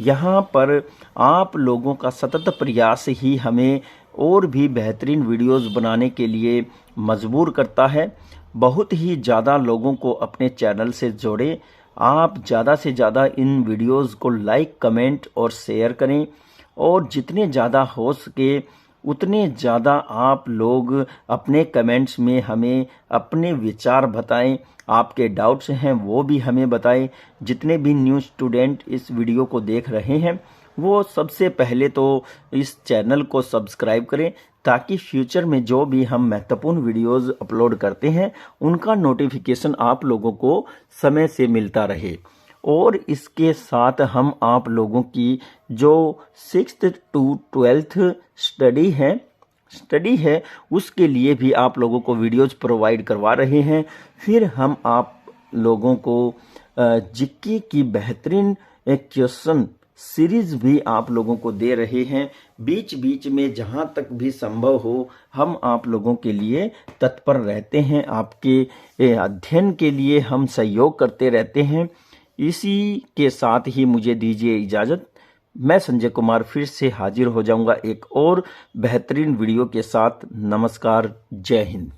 यहाँ पर आप लोगों का सतत प्रयास ही हमें और भी बेहतरीन वीडियोस बनाने के लिए मजबूर करता है। बहुत ही ज़्यादा लोगों को अपने चैनल से जोड़ें। आप ज़्यादा से ज़्यादा इन वीडियोस को लाइक, कमेंट और शेयर करें और जितने ज़्यादा हो सके उतने ज़्यादा आप लोग अपने कमेंट्स में हमें अपने विचार बताएं। आपके डाउट्स हैं वो भी हमें बताएं। जितने भी न्यू स्टूडेंट इस वीडियो को देख रहे हैं वो सबसे पहले तो इस चैनल को सब्सक्राइब करें ताकि फ्यूचर में जो भी हम महत्वपूर्ण वीडियोस अपलोड करते हैं उनका नोटिफिकेशन आप लोगों को समय से मिलता रहे। और इसके साथ हम आप लोगों की जो 6th to 12th स्टडी है उसके लिए भी आप लोगों को वीडियोज प्रोवाइड करवा रहे हैं। फिर हम आप लोगों को जीके की बेहतरीन क्वेश्चन सीरीज भी आप लोगों को दे रहे हैं। बीच बीच में जहां तक भी संभव हो हम आप लोगों के लिए तत्पर रहते हैं। आपके अध्ययन के लिए हम सहयोग करते रहते हैं। इसी के साथ ही मुझे दीजिए इजाज़त। मैं संजय कुमार फिर से हाजिर हो जाऊंगा एक और बेहतरीन वीडियो के साथ। नमस्कार, जय हिंद।